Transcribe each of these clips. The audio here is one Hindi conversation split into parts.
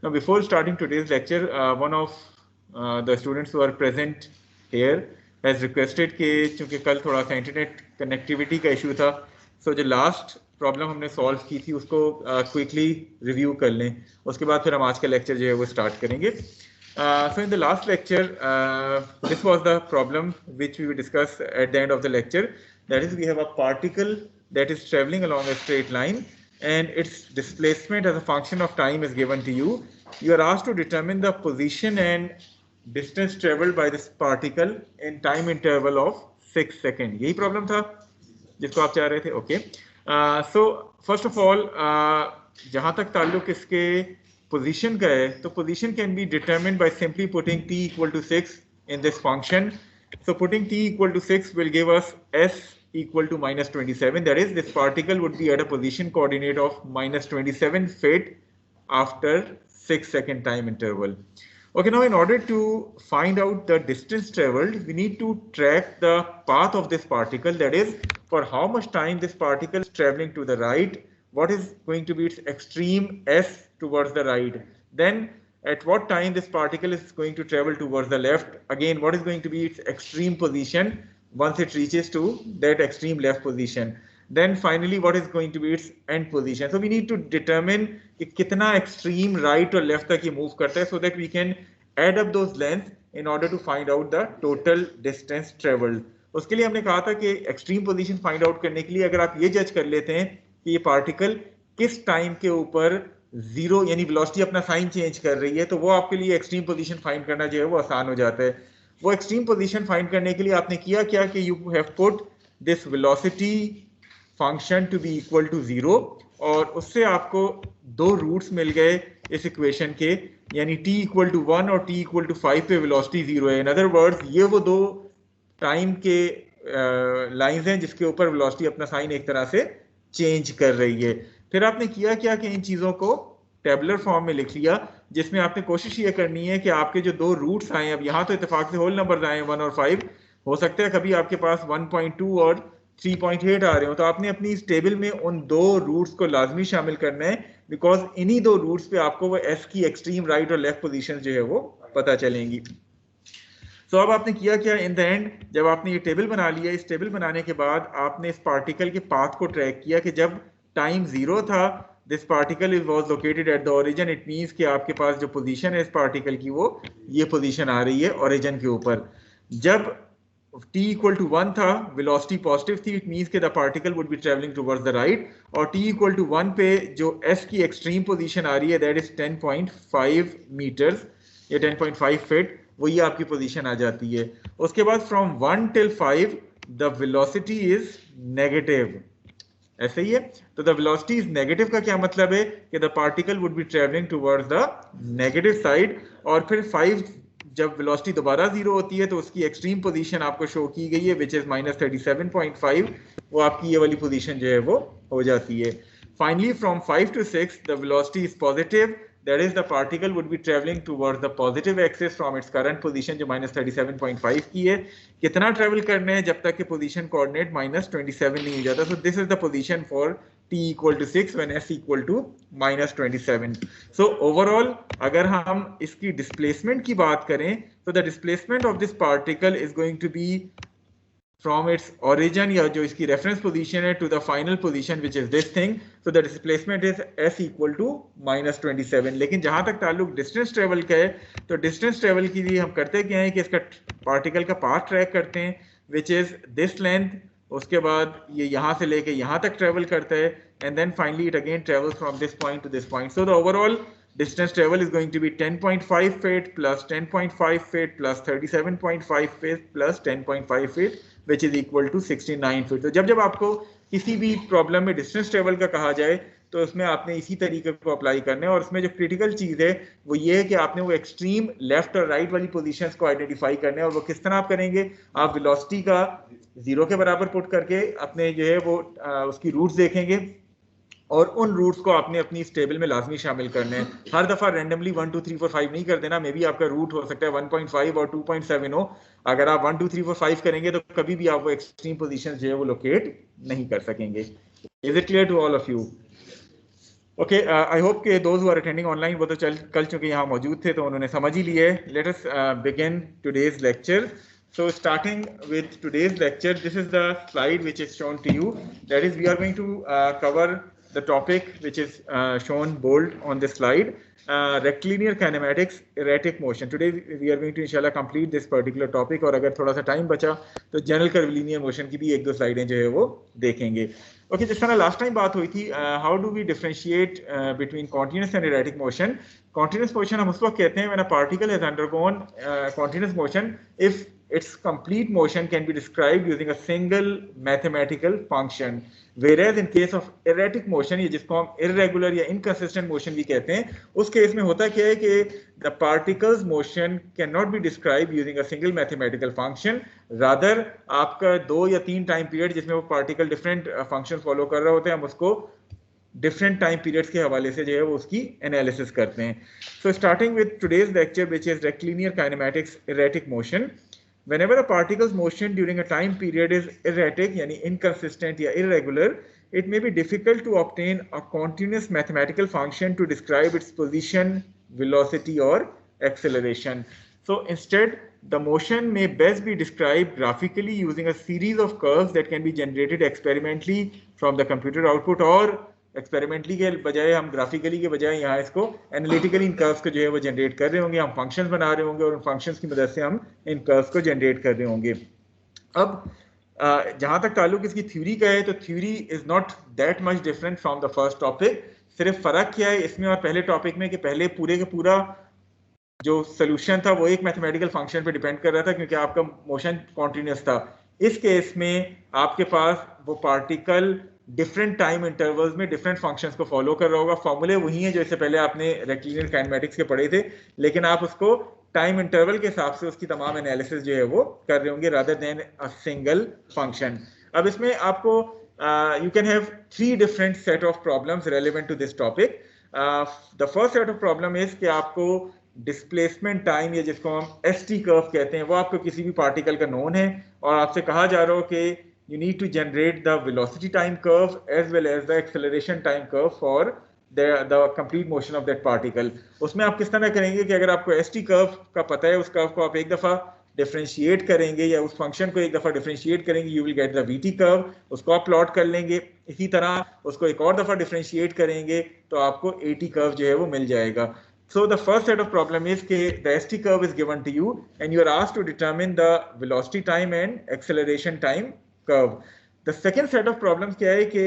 Now, before starting today's lecture, one of the students who are present here has requested कि चूँकि कल थोड़ा सा इंटरनेट कनेक्टिविटी का इशू था, so जो लास्ट प्रॉब्लम हमने सॉल्व की थी उसको क्विकली रिव्यू कर लें, उसके बाद फिर हम आज का लेक्चर जो है वो स्टार्ट करेंगे. So in the last lecture, this was the problem which we will discuss at the end of the lecture. That is, we have a particle that is traveling along a straight line, and its displacement as a function of time is given to you. You are asked to determine the position and distance traveled by this particle in time interval of 6 seconds. यही problem था जिसको आप चाह रहे थे. Okay. So first of all, जहाँ तक ताल्लुक इसके position का है, तो position can be determined by simply putting t equal to 6 in this function. So putting t equal to 6 will give us s equal to minus 27. That is, this particle would be at a position coordinate of minus 27 feet after 6 second time interval. Okay, now in order to find out the distance traveled, we need to track the path of this particle. That is, for how much time this particle is traveling to the right, what is going to be its extreme s towards the right. Then at what time this particle is going to travel towards the left. Again, what is going to be its extreme position once it reaches to that extreme left position. Then finally, what is going to be its end position. So we need to determine कि कितना extreme right or left तक ये move करता है, so that we can add up those lengths in order to find out the total distance traveled. उसके लिए हमने कहा था कि extreme position find out करने के लिए अगर आप ये जज कर लेते हैं कि ये particle किस टाइम के ऊपर जीरो यानी वेलोसिटी अपना साइन चेंज कर रही है, तो वो आपके लिए एक्सट्रीम पोजीशन फाइंड करना जो है वो आसान हो जाता है. वो एक्सट्रीम पोजीशन फाइंड करने के लिए आपने किया क्या कि you have put this velocity function to be equal to 0, और उससे आपको दो रूट्स मिल गए इस इक्वेशन के, यानी t इक्वल टू 1 और t इक्वल टू 5 पे वेलोसिटी 0 है. इन अदर वर्ड्स, ये वो दो टाइम के लाइंस हैं जिसके ऊपर वेलोसिटी अपना साइन एक तरह से चेंज कर रही है. फिर आपने किया क्या कि इन चीज़ों को टेबुलर फॉर्म में लिख लिया, जिसमें आपने कोशिश ये करनी है कि आपके जो दो रूट्स आए, अब यहाँ तो इत्तेफाक से होल नंबर्स आए 1 और 5, हो सकता है कभी आपके पास 1.2 और 3.8 आ रहे हो, तो आपने अपनी इस टेबल में उन दो रूट्स को लाजमी शामिल करना है, बिकॉज इन्हीं दो रूट्स पे आपको वो एस की एक्सट्रीम राइट और लेफ्ट पोजीशन जो है वो पता चलेंगी. सो अब आपने किया क्या, इन द एंड जब आपने ये टेबल बना लिया, इस टेबल बनाने के बाद आपने इस पार्टिकल के पाथ को ट्रैक किया कि जब टाइम 0 था, this particle was located at the origin. It means कि आपके पास जो पोजीशन है इस पार्टिकल की वो ये पोजीशन आ रही है ओरिजिन के ऊपर. जब t इक्वल टू 1 था, वेलोसिटी पॉजिटिव थी, इट मींस कि the particle would be travelling towards the right, और t इक्वल टू 1 पे जो s की एक्सट्रीम पोजीशन आ रही है दैट इज 10.5 मीटर्स या 10.5 फीट, वो ये आपकी पोजीशन आ जाती है. उसके बाद from 1 till 5 the velocity is negative. ऐसे ही है, तो द वेलोसिटी इज नेगेटिव का क्या मतलब है कि the particle would be travelling towards the negative side. और फिर 5 जब वेलोसिटी दोबारा 0 होती है तो उसकी एक्सट्रीम पोजीशन आपको शो की गई है विच इज माइनस 37.5, वो आपकी ये वाली पोजीशन जो है वो हो जाती है. Finally from 5 to 6 the velocity is positive, that is the particle would be traveling towards the positive axis from its current position जो minus 37.5 की है. कितना ट्रेवल करना है जब तक कि पोजीशन कोऑर्डिनेट minus 27 नहीं हो जाता. so this is the position for t equal to 6 when s equal to minus 27. so overall अगर हम इसकी डिस्प्लेसमेंट की बात करें तो the displacement of this particle is going to be from its origin या जो इसकी reference position है to the final position which is this thing. so the displacement is s equal to minus 27. लेकिन जहाँ तक ताल्लुक distance travel का है, तो distance travel के लिए हम करते क्या है कि इसका particle का path track करते हैं which is this length. उसके बाद ये यहाँ से लेके यहाँ तक travel करता है, and then finally it again travels from this point to this point. so the overall distance travel is going to be 10.5 feet plus 10.5 feet plus 37.5 feet plus 10.5 feet which is equal to 69 feet. तो जब आपको किसी भी प्रॉब्लम में डिस्टेंस ट्रेवल का कहा जाए तो उसमें आपने इसी तरीके को अप्लाई करना है, और उसमें जो क्रिटिकल चीज़ है वो ये है कि आपने वो एक्सट्रीम लेफ्ट और राइट वाली पोजीशंस को आइडेंटिफाई करना है. और वो किस तरह आप करेंगे, आप वेलोसिटी का 0 के बराबर पुट करके अपने जो है वो उसकी रूट्स देखेंगे, और उन रूट्स को आपने अपनी इस टेबल में लाजमी शामिल करने हैं. हर दफ़ा रैंडमली 1 2 3 4 5 नहीं कर देना. मे बी आपका रूट हो सकता है 1.5 और 2.7 हो. अगर आप 1 2 3 4 5 करेंगे तो कभी भी आप वो एक्सट्रीम पोजीशन जो है वो लोकेट नहीं कर सकेंगे. Is it clear to all of you? Okay, I hope के those who are attending online वो तो कल चूंकि यहाँ मौजूद थे तो उन्होंने समझ ही लिया है. Let us begin today's lecture. So starting with today's lecture, this is the slide which is shown to you. That is, we are going to cover the topic which is shown bold on this slide. Rectilinear kinematics, erratic motion. Today we are going to inshallah complete this particular topic. और अगर थोड़ा सा टाइम बचा तो जनरल कर्विलिनियर मोशन की भी एक दो स्लाइडें जो है वो देखेंगे. ओके, जिस तरह लास्ट टाइम बात हुई थी, how do we differentiate between continuous and erratic motion. Continuous motion हम उस वक्त कहते हैं when a particle has undergone continuous motion if its complete motion can be described using a single mathematical function. Whereas in case of erratic motion, ये जिसको हम irregular या inconsistent motion भी कहते हैं, उस केस में होता क्या है कि the particle's motion cannot be described using a single mathematical function. Rather, आपका 2 या 3 टाइम पीरियड जिसमें वो पार्टिकल डिफरेंट फंक्शन फॉलो कर रहे होते हैं, हम उसको डिफरेंट टाइम पीरियड्स के हवाले से जो है वो उसकी एनालिसिस करते हैं. So starting with today's lecture which is rectilinear kinematics erratic motion. Whenever a particle's motion during a time period is erratic, yani inconsistent या irregular, it may be difficult to obtain a continuous mathematical function to describe its position, velocity or acceleration. So instead, the motion may best be described graphically using a series of curves that can be generated experimentally from the computer output, और एक्सपेरिमेंटली के बजाय हम ग्राफिकली के बजाय यहाँ इसको एनालिटिकली इन कर्व्स को जो है वो जनरेट कर रहे होंगे, हम फंक्शंस बना रहे होंगे और उन फंक्शंस की मदद से हम इन कर्व्स को जनरेट कर रहे होंगे. अब जहाँ तक ताल्लुक इसकी थ्योरी का है तो theory is not that much different from the first topic. सिर्फ फर्क क्या है इसमें और पहले टॉपिक में कि पहले पूरे का पूरा जो सोल्यूशन था वो एक मैथमेटिकल फंक्शन पे डिपेंड कर रहा था क्योंकि आपका मोशन कॉन्टिन्यूस था. इस केस में आपके पास वो पार्टिकल डिफरेंट टाइम इंटरवल्स में डिफरेंट फंक्शंस को फॉलो कर रहा होगा. फॉर्मूले वही हैं जो इससे पहले आपने रेक्टिलिनियर काइनेमैटिक्स के पढ़े थे, लेकिन आप उसको टाइम इंटरवल के हिसाब से उसकी तमाम एनालिसिस जो है वो कर रहे होंगे rather than a single function. अब इसमें आपको you can have 3 different set of problems relevant to this topic. The first set of problem is कि आपको डिस्प्लेसमेंट टाइम या जिसको हम एसटी कर्व कहते हैं वो आपको किसी भी पार्टिकल का नोन है और आपसे कहा जा रहा हो कि you need to generate the velocity time curve as well as the acceleration time curve for the complete motion of that particle. उसमें आप किस तरह करेंगे कि अगर आपको ST कर्व का पता है, उस कर्व को आप एक दफ़ा डिफरेंशिएट करेंगे या उस फंक्शन को एक दफ़ा डिफरेंशिएट करेंगे, you will get the VT curve. उसको आप प्लॉट कर लेंगे. इसी तरह उसको एक और दफ़ा डिफरेंशिएट करेंगे तो आपको AT कर्व जो है वो मिल जाएगा. So the first set of problem is कि the ST curve is given to you and you are asked to determine the velocity time and acceleration time curve. The second set of problems क्या है कि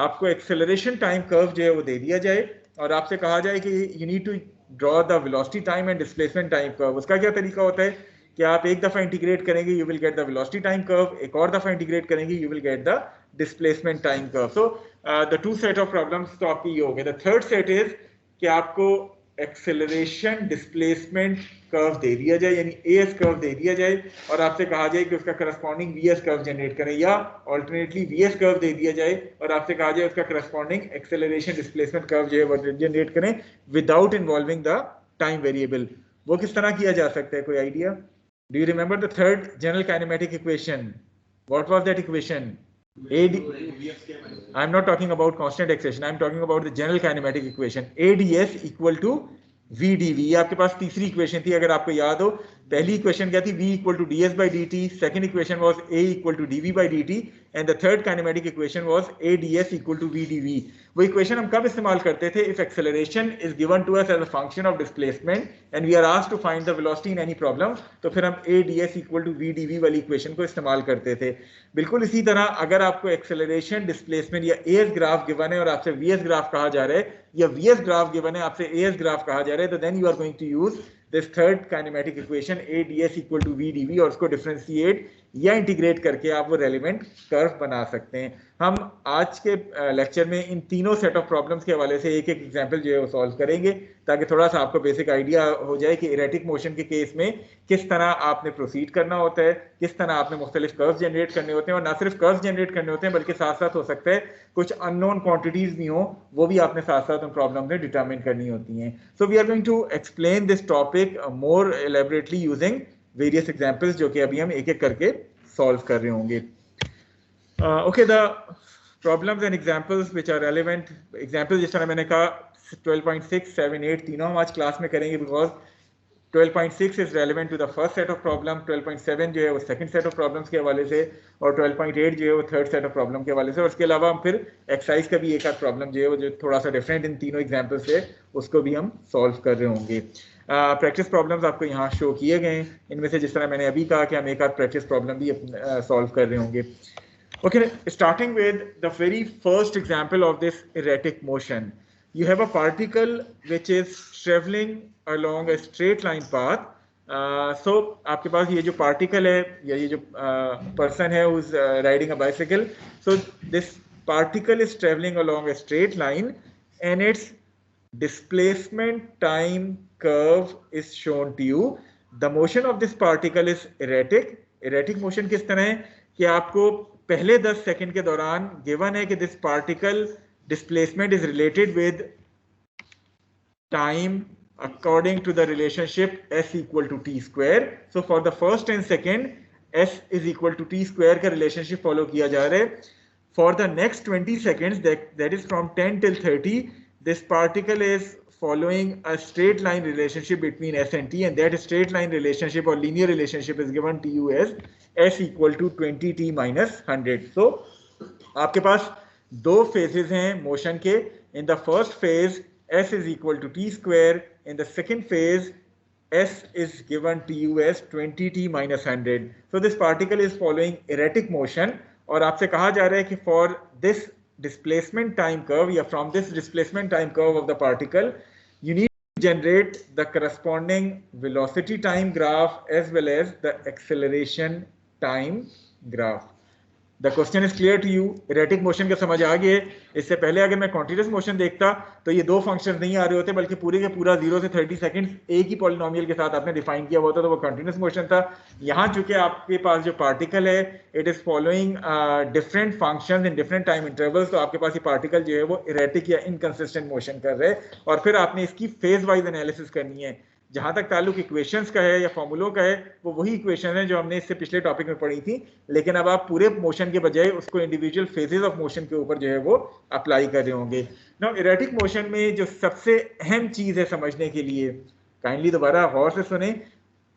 आपको एक्सेलरेशन टाइम कर्व जो है वो दे दिया जाए और आपसे कहा जाए कि you need to draw the velocity time and displacement time curve. उसका क्या तरीका होता है कि आप एक दफ़ा इंटीग्रेट करेंगे you will get the velocity time curve, एक और दफ़ा इंटीग्रेट करेंगे you will get the displacement time curve. So the 2 set of problems तो आपकी ये हो गए. द थर्ड सेट इज कि आपको एक्सेलरेशन डिस्प्लेसमेंट कर्व दे दिया जाए यानी एएस कर्व दे दिया जाए और आपसे कहा जाए कि उसका करस्पॉन्डिंग वीएस कर्व जनरेट करें, या ऑल्टरनेटली वीएस कर्व दे दिया जाए और आपसे कहा जाए उसका करस्पॉन्डिंग एक्सेलरेशन डिस्प्लेसमेंट कर्व जो है वो जनरेट करें without involving the time variable. वो किस तरह किया जा सकता है, कोई idea? Do you remember the third general kinematic equation? What was that equation? I'm not talking about constant acceleration. I'm talking about the general kinematic equation. AdS equal to VdV. ये आपके पास तीसरी इक्वेशन थी अगर आपको याद हो. पहली इक्वेशन क्या थी? V equal to ds by dt. Second equation was A equal to dv by dt. And the third kinematic equation was AdS equal to VdV. वो इक्वेशन हम कब इस्तेमाल करते थे? If acceleration is given to us as a function of displacement and we are asked to find the velocity in any problem, तो फिर हम AdS equal to VdV वाली इक्वेशन को इस्तेमाल करते थे. बिल्कुल इसी तरह अगर आपको एक्सेलरेशन डिस्प्लेसमेंट या एएस ग्राफ गिवन है और आपसे वीएस ग्राफ कहा जा रहा है या वीएस ग्राफ गिवन है आपसे एएस ग्राफ कहा जा रहा है, तो then you are going to use this third kinematic equation AdS equal to VdV और उसको डिफरेंशिएट या इंटीग्रेट करके आप वो रेलेवेंट कर्व बना सकते हैं. हम आज के लेक्चर में इन तीनों सेट ऑफ प्रॉब्लम्स के हवाले से एक एक एग्जांपल जो है वो सॉल्व करेंगे ताकि थोड़ा सा आपको बेसिक आइडिया हो जाए कि इरेटिक मोशन के केस में किस तरह आपने प्रोसीड करना होता है, किस तरह आपने मुख्तलिफ कर्व्स जनरेट करने होते हैं और ना सिर्फ कर्व्स जनरेट करने होते हैं बल्कि साथ साथ हो सकता है कुछ अननोन क्वांटिटीज भी हो, वो भी आपने साथ साथ उन प्रॉब्लम में डिटरमिन करनी होती हैं. So we are going to explain this topic more elaborately using various examples जो कि अभी हम एक एक करके सॉल्व कर रहे होंगे. Okay, the problems and examples which are relevant, example जिस तरह मैंने कहा 12.6, 7, 8 तीनों हम आज क्लास में करेंगे, because 12.6 is relevant to the first set of problem, 12.7 जो है वो सेकंड सेट ऑफ प्रॉब्लम्स के हवाले से, और 12.8 जो है वो थर्ड सेट ऑफ प्रॉब्लम के हवाले से। और उसके अलावा हम फिर एक्सरसाइज का भी एक आध प्रॉब्लम जो है वो जो थोड़ा सा डिफरेंट इन तीनों एग्जाम्पल से, उसको भी हम सॉल्व कर रहे होंगे। प्रैक्टिस प्रॉब्लम्स आपको यहाँ शो किए गए हैं, इनमें से जिस तरह मैंने अभी कहा कि हम एक आध प्रैक्टिस प्रॉब्लम भी सॉल्व कर रहे होंगे। Okay, starting with the very first example of this erratic motion. You have a particle which is traveling along a straight line path. So आपके पास ये जो particle है या ये जो person है who's riding a bicycle. So this particle is traveling along a straight line and its displacement time curve is shown to you. The motion of this particle is erratic. Erratic motion किस तरह है कि आपको पहले 10 सेकंड के दौरान गिवन है कि this particle displacement is related with time according to the relationship s equal to t square. So for the first 10 second s is equal to t square का रिलेशनशिप फॉलो किया जा रहा है। For the next 20 seconds that is from 10 till 30 this particle is following a straight line relationship between s and t, and that straight line relationship or linear relationship is given to you as s equal to 20t minus 100. So आपके पास दो phases हैं motion के. In the first phase s is equal to t square, in the second phase s is given to you as 20t minus 100. So this particle is following erratic motion और आपसे कहा जा रहा है कि for this displacement time curve, या from this displacement time curve of the particle, you need to generate the corresponding velocity time graph as well as the acceleration time graph. The question is clear to you. Erratic motion का समझ आ गया है। इससे पहले अगर मैं continuous motion देखता तो ये दो फंक्शन नहीं आ रहे होते, बल्कि पूरे के पूरा 0 से 30 सेकंड एक ही पॉलिनोमियल के साथ आपने डिफाइन किया हुआ था, तो वो कंटिन्यूस मोशन था। यहाँ चूंकि आपके पास जो पार्टिकल है it is following different functions in different time intervals, तो आपके पास ये पार्टिकल जो है वो इरेटिक या इनकंसिस्टेंट मोशन कर रहे हैं, और फिर आपने इसकी फेज वाइज एनालिसिस करनी है। जहां तक ताल्लुक इक्वेशंस का है या फॉर्मूलों का है, वो वही इक्वेशन है जो हमने इससे पिछले टॉपिक में पढ़ी थी, लेकिन अब आप पूरे मोशन के बजाय उसको इंडिविजुअल फेजेस ऑफ मोशन के ऊपर जो है वो अप्लाई कर रहे होंगे। नाउ इरेटिक मोशन में जो सबसे अहम चीज है समझने के लिए, काइंडली दोबारा गौर से सुने,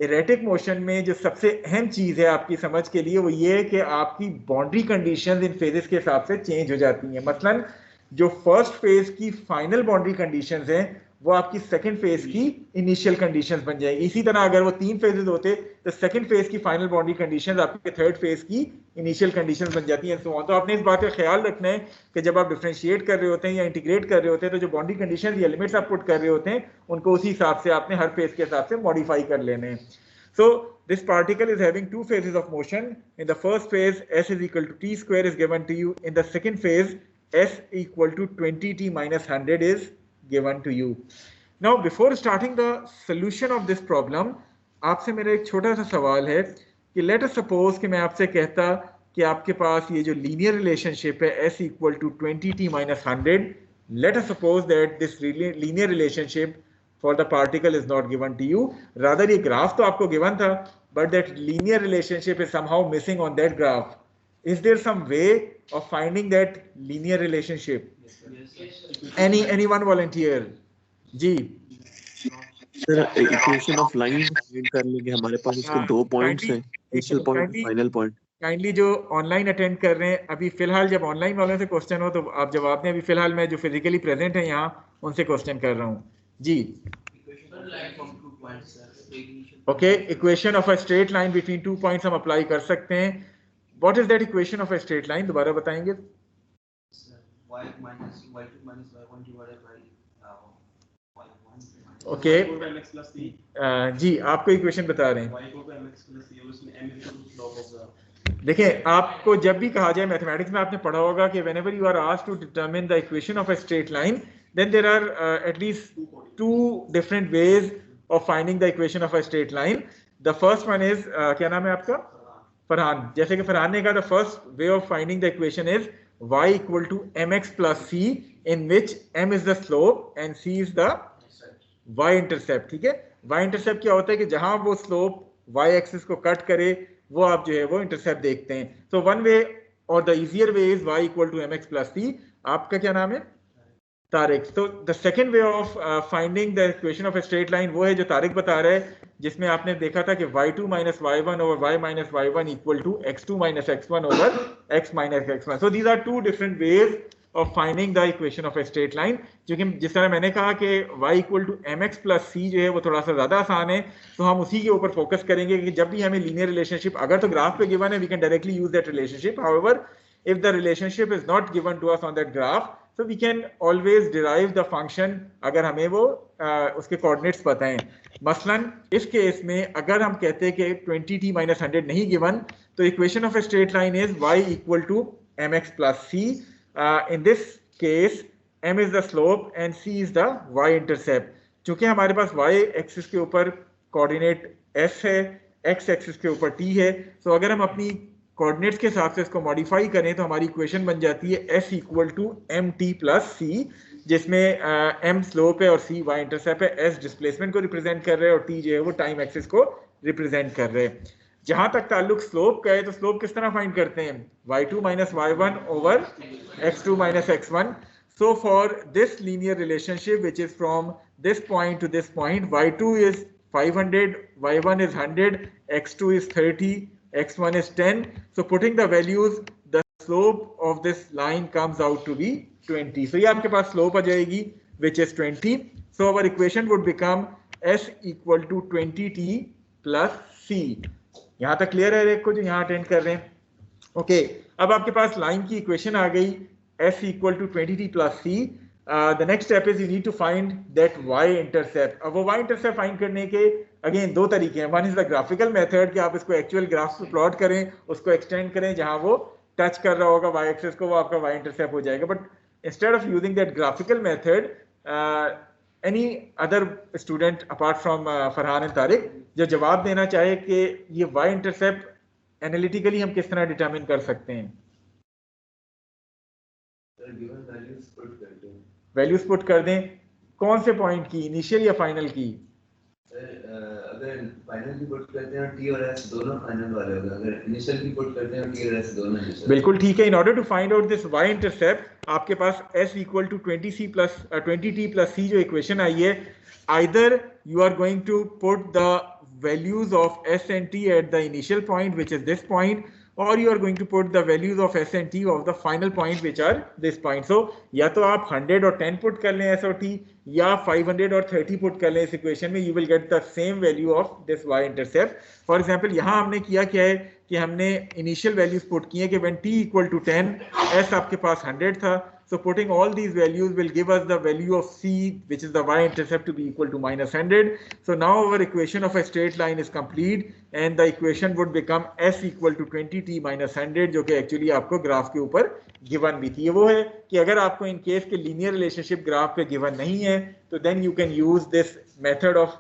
इरेटिक मोशन में जो सबसे अहम चीज है आपकी समझ के लिए वो ये है कि आपकी बाउंड्री कंडीशंस इन फेजेस के हिसाब से चेंज हो जाती हैं। मसलन जो फर्स्ट फेज की फाइनल बाउंड्री कंडीशंस हैं वो आपकी सेकंड फेज की इनिशियल कंडीशंस बन जाएगी। इसी तरह अगर वो 3 फेजेस होते तो सेकंड फेज की फाइनल बाउंड्री कंडीशंस आपके थर्ड फेज की इनिशियल कंडीशंस बन जाती हैं। तो आपने इस बात का ख्याल रखना है कि जब आप डिफरेंशिएट कर रहे होते हैं या इंटीग्रेट कर रहे होते हैं तो जो बाउंड्री कंडीशंस या लिमिट्स आप पुट कर रहे होते हैं उनको उसी हिसाब से आपने हर फेज के हिसाब से मॉडिफाई कर लेने हैं। So this particle is having 2 phases of motion. In the first phase, s is equal to t square is given to you. In the second phase, s equal to 20t minus 100 is given to you. Now, before starting the solution of this problem, आपसे मेरा एक छोटा सा सवाल है कि let us suppose कि मैं आपसे कहता कि आपके पास ये जो linear relationship है s equal to 20t minus 100. Let us suppose that this linear relationship for the particle is not given to you. Rather, ये graph तो आपको given था, but that linear relationship is somehow missing on that graph. Is there some way of finding that linear relationship? Yes. Anyone volunteer? जी. Sir equation of line find कर लेंगे, हमारे पास इसके 2 पॉइंट्स हैं, initial point, final point. Kindly जो ऑनलाइन अटेंड कर रहे हैं अभी फिलहाल, जब ऑनलाइन वालों से क्वेश्चन हो तो आप जवाब दें। अभी फिलहाल मैं जो फिजिकली प्रेजेंट है यहाँ उनसे क्वेश्चन कर रहा हूँ जी। Okay, equation of a straight line between 2 points हम अप्लाई कर सकते हैं। What is that equation of a straight line, दोबारा बताएंगे? ओके जी, आपको इक्वेशन बता रहे हैं। देखिए, आपको जब भी कहा जाए मैथमेटिक्स में आपने पढ़ा होगा कि whenever you are asked to determine the equation of a straight line, then there are at least 2 different ways of finding the equation of a straight line. The first one is क्या नाम है आपका? फरहान। जैसे कि फरहान ने कहा, the first way of finding the equation is y equal to mx plus c, in which m is the slope and c is the y intercept। ठीक है, y intercept क्या होता है कि जहां वो स्लोप y एक्सिस को कट करे वो आप जो है वो इंटरसेप्ट देखते हैं। So one way or the easier way is y equal to mx plus c. आपका क्या नाम है? Tariq. So the second way of finding the equation of a straight line वो है जो तारिक बता रहा है, जिसमें आपने देखा था कि y2 minus y1 over y minus y1 equal to x2 minus x1 over x minus x1. So these are two different ways of finding the equation of a straight line. क्योंकि जिस तरह मैंने कहा कि y equal to mx plus c जो है वो थोड़ा सा ज़्यादा आसान है, तो हम उसी के ऊपर फोकस करेंगे कि जब भी हमें लीनियर रिलेशनशिप अगर तो ग्राफ पे गिवन है, we can directly use that relationship. However, if the relationship is not given to us on that graph, so we can always derive the function अगर हमें वो उसके coordinates पता हैं. मसलन इस केस में अगर हम कहते हैं कि 20t minus 100 नहीं given, तो equation of a straight line is y equal to mx plus c. In this case, m is the slope and c is the y-intercept. चूंकि हमारे पास y-axis के ऊपर coordinate s है, x-axis के ऊपर t है, so अगर हम अपनी कोऑर्डिनेट्स के हिसाब से इसको मॉडिफाई करें तो हमारी इक्वेशन बन जाती है s equal to m t plus c, जिसमें m स्लोप है और c y इंटरसेप्ट है, s डिस्प्लेसमेंट को रिप्रेजेंट कर रहे हैं और t जो है वो टाइम एक्सिस को रिप्रेजेंट कर रहे हैं. जहां तक ताल्लुक स्लोप का है तो स्लोप किस तरह फाइंड करते हैं? y2 minus y1 over x2 minus x1. So for this linear relationship which is from this point to this point, y2 is 500, y1 is 100, x2 is 30, x1 is 10. So putting the values, the slope of this line comes out to be 20. So ये आपके पास slope आ जाएगी which is 20. So our equation would become s equal to 20t plus c. यहाँ तक क्लियर है एक को जो यहाँ अटेंड कर रहे हैं? ओके, अब आपके पास लाइन की इक्वेशन आ गई s equal to 20t plus c. The next step is you need to find that y-intercept. अब वो y-intercept फाइंड करने के अगेन दो तरीके हैं. One is the graphical method कि आप इसको एक्चुअल ग्राफ पे प्लॉट करें, उसको एक्सटेंड करें, जहां वो टच कर रहा होगा y एक्सिस को, वो आपका y-intercept हो जाएगा. But instead of using that graphical method, any other student apart from Farhan and Tariq जो जवाब देना चाहे कि ये y-intercept एनालिटिकली हम किस तरह डिटरमिन कर सकते हैं? वैल्यूज पुट कर दें. कौन से पॉइंट की, इनिशियल या फाइनल की? अगर फाइनल की पुट करते हैं और टी और एस दोनों फाइनल वाले होंगे, अगर इनिशियल की पुट करते हैं और टी और एस दोनों इनिशियल. बिल्कुल ठीक है. In order to find out this y intercept आपके पास s equal to 20t plus c जो इक्वेशन आई है, either you are going to put the values of s and t at the initial point which is this point, or you are going to put the values of s and t of the final point which are this point. So या तो आप 100 और 10 पुट कर लें s और t, या 500 और 30 पुट कर लें इस इक्वेशन में, you will get the same value of this y intercept. For example यहाँ हमने किया क्या है कि हमने initial values पुट किए कि when t equal to 10, s आपके पास 100 था. So putting all these values will give us the value of c, which is the y-intercept, to be equal to minus 100. So now our equation of a straight line is complete, and the equation would become s equal to 20t minus 100, जो कि actually आपको ग्राफ के ऊपर given भी थी. ये वो है कि अगर आपको in case के linear relationship ग्राफ पे given नहीं है, तो then you can use this method of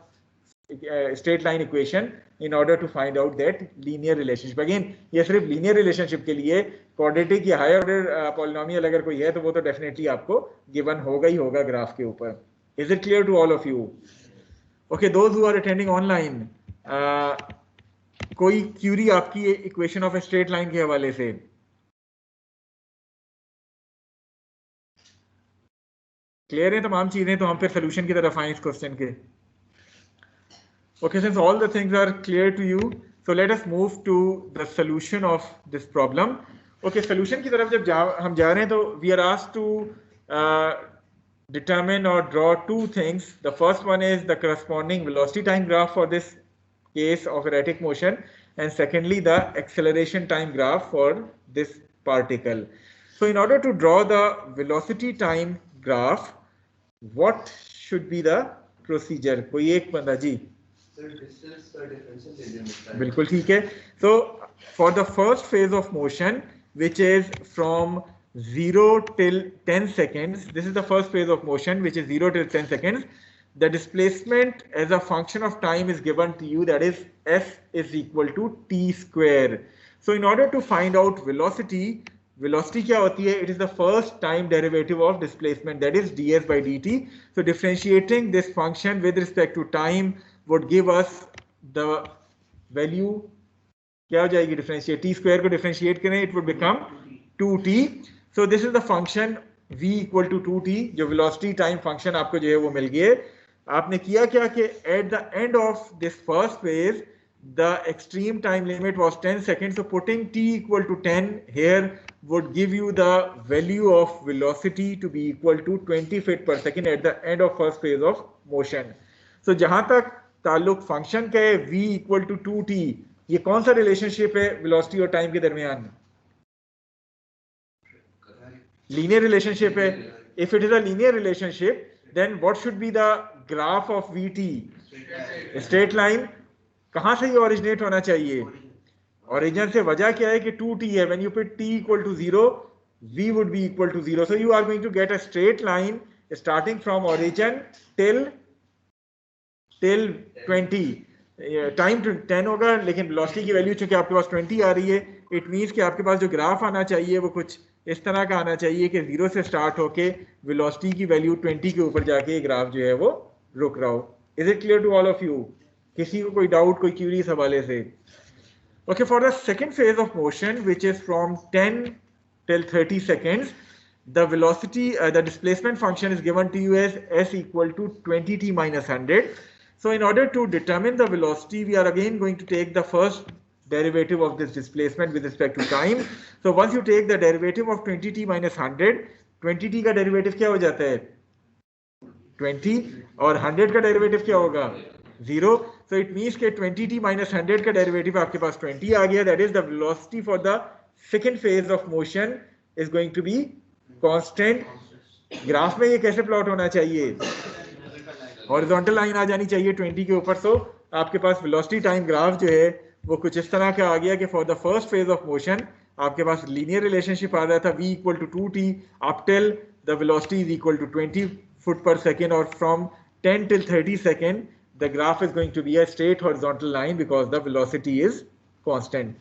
straight line equation in order to find out that linear relationship. Again, ये सिर्फ linear relationship के लिए, quadratic या higher order polynomial अगर कोई है तो वो तो definitely आपको given होगा ही होगा ग्राफ के ऊपर. Is it clear to all of you? Okay, those who are attending online, कोई क्यूरी आपकी equation of a straight line के हवाले से? क्लियर है तमाम चीजें? तो हम फिर सोल्यूशन की तरफ आए इस क्वेश्चन के. Okay, since all the things are clear to you, so let us move to the solution of this problem. Okay, solution की तरफ जब हम जा रहे हैं तो we are asked to determine or draw two things. The first one is the corresponding velocity time graph for this case of erratic motion, and secondly the acceleration time graph for this particle. So in order to draw the velocity time graph, what should be the procedure? कोई एक बंदा जी. बिल्कुल ठीक है. So for the first phase of motion, which is from 0 till 10 seconds, this is the first phase of motion which is 0 till 10 seconds. The displacement as a function of time is given to you, that is f is equal to t square. So in order to find out velocity, velocity क्या होती है? It is the first time derivative of displacement, that is ds by dt. So differentiating this function with respect to time would give us the value, क्या हो जाएगी? डिफरेंशिएट, टी स्क्वायर को डिफरेंशिएट करें, it would become 2t. So this is the function v equal to 2t, जो velocity time function आपको जो है वो मिल गई है. आपने किया क्या कि at the end of this first phase the extreme time limit was 10 seconds, so putting t equal to 10 here would give you the value of velocity to be equal to 20 feet per second at the end of first phase of motion. So जहां तक ताल्लुक फंक्शन का है v equal to 2t, ये कौन सा रिलेशनशिप है वेलोसिटी और टाइम के दरमियान? लीनियर रिलेशनशिप है. If it is a linear relationship, then what should be the graph of vt? Straight line. कहां से ये ओरिजिनेट होना चाहिए? ओरिजिन से. वजह क्या है कि 2t है. When you put t equal to 0, v would be equal to 0. So you are going to get a straight line starting from origin till 20. Time 10 होगा, लेकिन वेलोसिटी की वैल्यू चूंकि आपके पास 20 आ रही है, इट मींस कि आपके पास जो ग्राफ आना चाहिए वो कुछ इस तरह का आना चाहिए कि 0 से स्टार्ट होके वेलोसिटी की वैल्यू 20 के ऊपर जाके ये ग्राफ जो है वो रुक रहा हो. Is it clear to all of you? किसी को कोई डाउट, कोई क्यूरी इस हवाले से? Okay, for the second phase of motion which is from 10 till 30 seconds, the velocity, the displacement function is given to you as s equal to 20t minus 100. So in order to determine the velocity, we are again going to take the first derivative of this displacement with respect to time. So once you take the derivative of 20t minus 100, 20t का derivative क्या हो जाता है? 20, और 100 का derivative क्या होगा? 0. So it means कि 20t minus 100 का derivative आपके पास 20 आ गया. That is the velocity for the second phase of motion is going to be constant. Graph में ये कैसे प्लॉट होना चाहिए? हॉरिजॉन्टल लाइन आ जानी चाहिए 20 के ऊपर. सो आपके पास वेलोसिटी टाइम ग्राफ जो है वो कुछ इस तरह का आ गया कि for the first phase of motion आपके पास लीनियर रिलेशनशिप आ रहा था v equal to 2t up till the velocity is equal to 20 foot per second, और from 10 till 30 second the graph is going to be a straight horizontal line because the velocity is constant.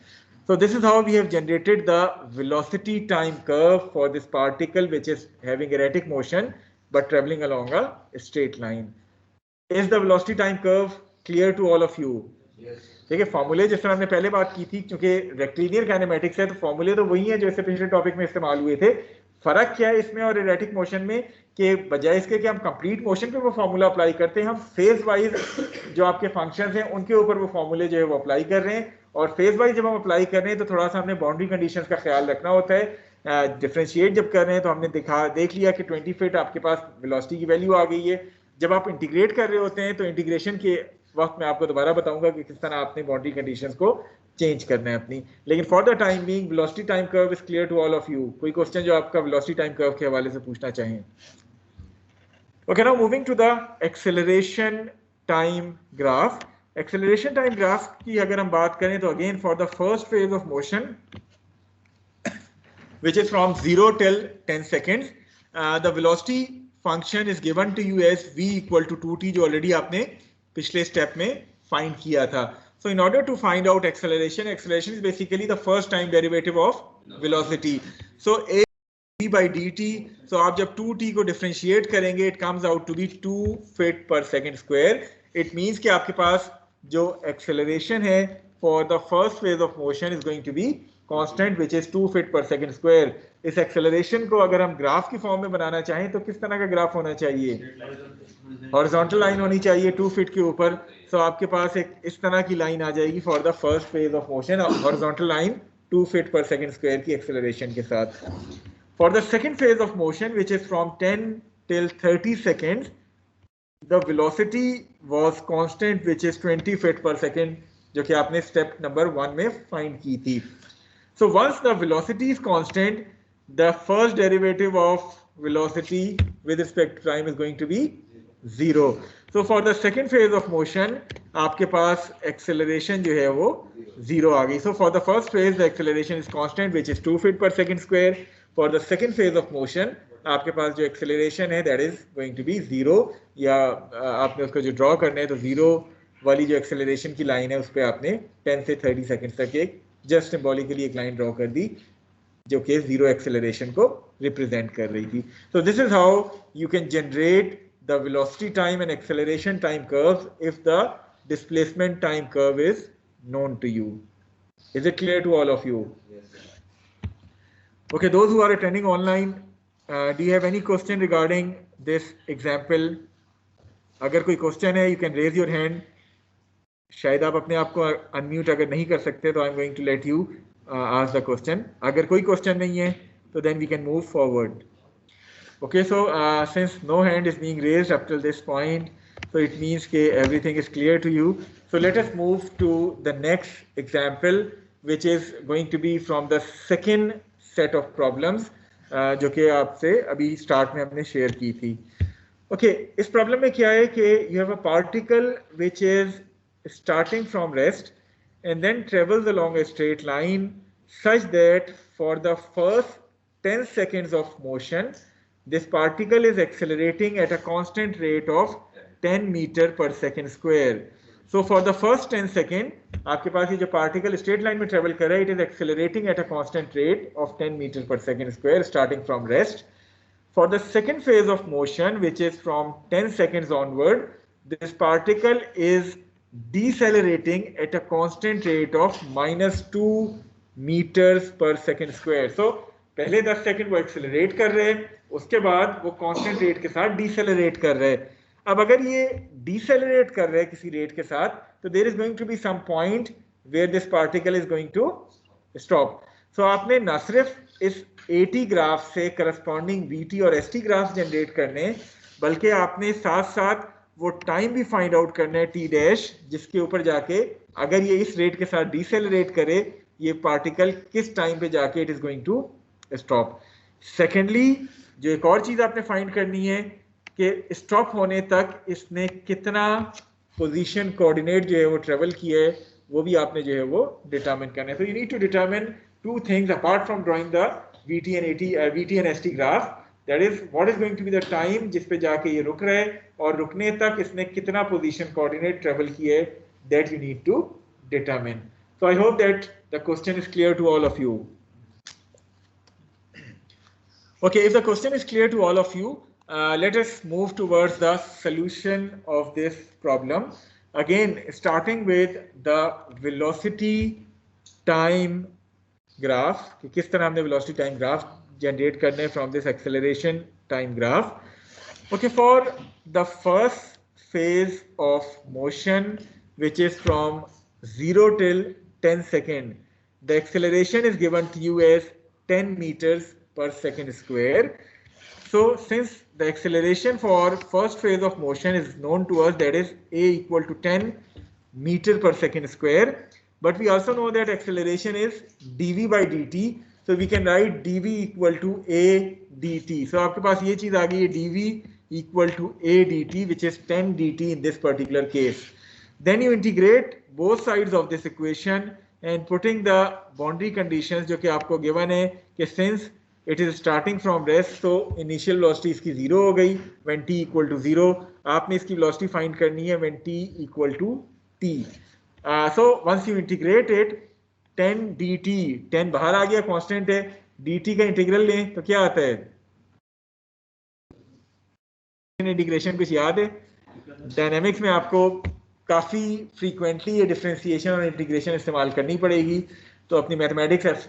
So this is how we have generated the velocity time curve for this particle which is having erratic motion but traveling along a straight line. Is the velocity time curve clear to all of you? Yes. देखिए फॉर्मूले जिस तरह हमने पहले बात की थी, क्योंकि रेक्टिलिनियर काइनेमेटिक्स है तो फॉर्मूले तो वही हैं जो इससे पिछले टॉपिक में इस्तेमाल हुए थे. फर्क क्या है इसमें और एरेटिक मोशन में कि बजाय इसके कि हम कंप्लीट मोशन पे वो फॉर्मूला अप्लाई करते हैं, हम फेज वाइज जो आपके फंक्शंस हैं उनके ऊपर वो फॉर्मूले जो है वो अप्लाई कर रहे हैं. और फेज वाइज जब हम अप्लाई कर रहे हैं तो थोड़ा सा हमने बाउंड्री कंडीशंस का ख्याल रखना होता है. डिफरेंशिएट जब कर रहे हैं तो हमने देख लिया कि 20 फीट आपके पास वेलोसिटी की वैल्यू आ गई है. जब आप इंटीग्रेट कर रहे होते हैं तो इंटीग्रेशन के वक्त मैं आपको दोबारा बताऊंगा कि किस तरह आपने बाउंड्री कंडीशंस को चेंज करना है अपनी. लेकिन for the time being velocity time curve is clear to all of you. कोई क्वेश्चन जो आपका वेलोसिटी टाइम कर्व के हवाले से पूछना चाहें? Okay, now moving to the acceleration time graph. Acceleration time graph की अगर हम बात करें तो again for the first phase of motion which is from 0 till 10 seconds, the velocity function is given to you as v equal to 2t, जो already आपने पिछले स्टेप में फाइंड किया था. So in order to find out acceleration is basically the first time derivative of velocity. So a by dt, so आप जब 2t को डिफरेंशिएट करेंगे it comes out to be 2 feet per second square. It means कि आपके पास जो acceleration है for the first phase of motion is going to be constant which is 2 feet per second square. इस acceleration को अगर हम ग्राफ की फॉर्म में बनाना चाहें तो किस तरह का ग्राफ होना चाहिए? हॉरिजॉन्टल लाइन होनी चाहिए 2 फीट के ऊपर. सो आपके पास एक इस तरह की लाइन आ जाएगी for the first phase of motion, horizontal line 2 feet पर सेकंड स्क्वायर की एक्सेलरेशन के साथ. For the second phase of motion which is from 10 till 30 seconds, the velocity was constant which is 20 feet per second, जो कि आपने स्टेप नंबर 1 में फाइंड की थी. So once the velocity is constant, the first derivative of velocity with respect to time is going to be 0. So for the second phase of motion, आपके पास acceleration जो है वो 0 आ गई. So for the first phase, the acceleration is constant, which is 2 feet per second square. For the second phase of motion, आपके पास जो acceleration है, that is going to be 0. या आपने उसको जो draw करना है तो 0 वाली जो acceleration की line है उस पर आपने 10 से 30 seconds तक एक जस्ट सिंबॉलिकली एक लाइन ड्रॉ कर दी जो कि जीरो एक्सेलरेशन को रिप्रेजेंट कर रही थी. So this is how you can generate the velocity time and acceleration time curves if the displacement time curve is known to you. Is it clear to all of you? Okay, those who are attending online, do you have any question regarding this example? अगर कोई question है, you can raise your hand. शायद आप अपने आप को unmute अगर नहीं कर सकते तो I'm going to let you ask the question. अगर कोई question नहीं है तो then we can move forward. Okay, so since no hand is being raised up till this point, so it means that everything is clear to you. So let us move to the next example, which is going to be from the second set of problems, जो कि आपसे अभी start में हमने share की थी. Okay, इस problem में क्या है कि you have a particle which is starting from rest and then travels along a straight line such that for the first 10 seconds of motion, this particle is accelerating at a constant rate of 10 meter per second square. So for the first 10 second, आपके पास ये जो particle straight line में travel कर रहा है, it is accelerating at a constant rate of 10 meter per second square starting from rest. For the second phase of motion, which is from 10 seconds onward, this particle is decelerating at a constant rate of -2 meters per second square. So पहले 10 सेकंड वो एक्सेलरेट कर रहे हैं, उसके बाद वो कांस्टेंट रेट के साथ डिसेलरेट कर रहे हैं. अब अगर ये डिसेलरेट कर रहे हैं किसी रेट के साथ, तो there is going to be some point where this particle is going to stop. So आपने ना सिर्फ इस AT ग्राफ से करस्पॉन्डिंग VT और ST ग्राफ जनरेट करने, बल्कि आपने साथ साथ वो टाइम भी फाइंड आउट करना है T डैश, जिसके ऊपर जाके अगर ये इस रेट के साथ डिसेलरेट करे, ये पार्टिकल किस टाइम पे जाके it is going to stop. Secondly, जो एक और चीज आपने फाइंड करनी है कि स्टॉप होने तक इसने कितना पोजीशन कोऑर्डिनेट जो है वो ट्रेवल किया है, वो भी आपने जो है वो डिटरमिन करना है. तो you need to determine two things apart from drawing the VT and ST graph. That is what is going to be the time जिस पे जाके ये रुक रहा है, और रुकने तक इसने कितना पोजीशन कोऑर्डिनेट ट्रेवल किया है, that you need to determine. So I hope that the question is clear to all of you. Okay, if the question is clear to all of you, let us move towards the solution of this problem. Again, starting with the velocity time graph. कि किस तरह हमने velocity time graph generate करने from this acceleration time graph. Okay, for the first phase of motion, which is from 0 till 10 second, the acceleration is given to you as 10 meters per second square. So since the acceleration for first phase of motion is known to us, that is a equal to 10 meter per second square, but we also know that acceleration is dv by dt, so we can write dv equal to a dt. So आपके पास ये चीज आ गई है dv equal to a dt, which is 10 dt in this particular case. Then you integrate both sides of this equation and putting the boundary conditions जो कि आपको given है कि since it is starting from rest, so initial velocity इसकी 0 हो गई when t equal to 0. आपने इसकी velocity find करनी है when t equal to t. So once you integrate it, 10 dt, 10 बाहर आ गया, constant है, dt का इंटीग्रल लें तो क्या आता है? इंटीग्रेशन कुछ याद है? डायनेमिक्स में आपको काफ़ी फ्रीक्वेंटली ये डिफरेंशिएशन और इंटीग्रेशन इस्तेमाल करनी पड़ेगी. तो अपनी मैथमेटिक्स,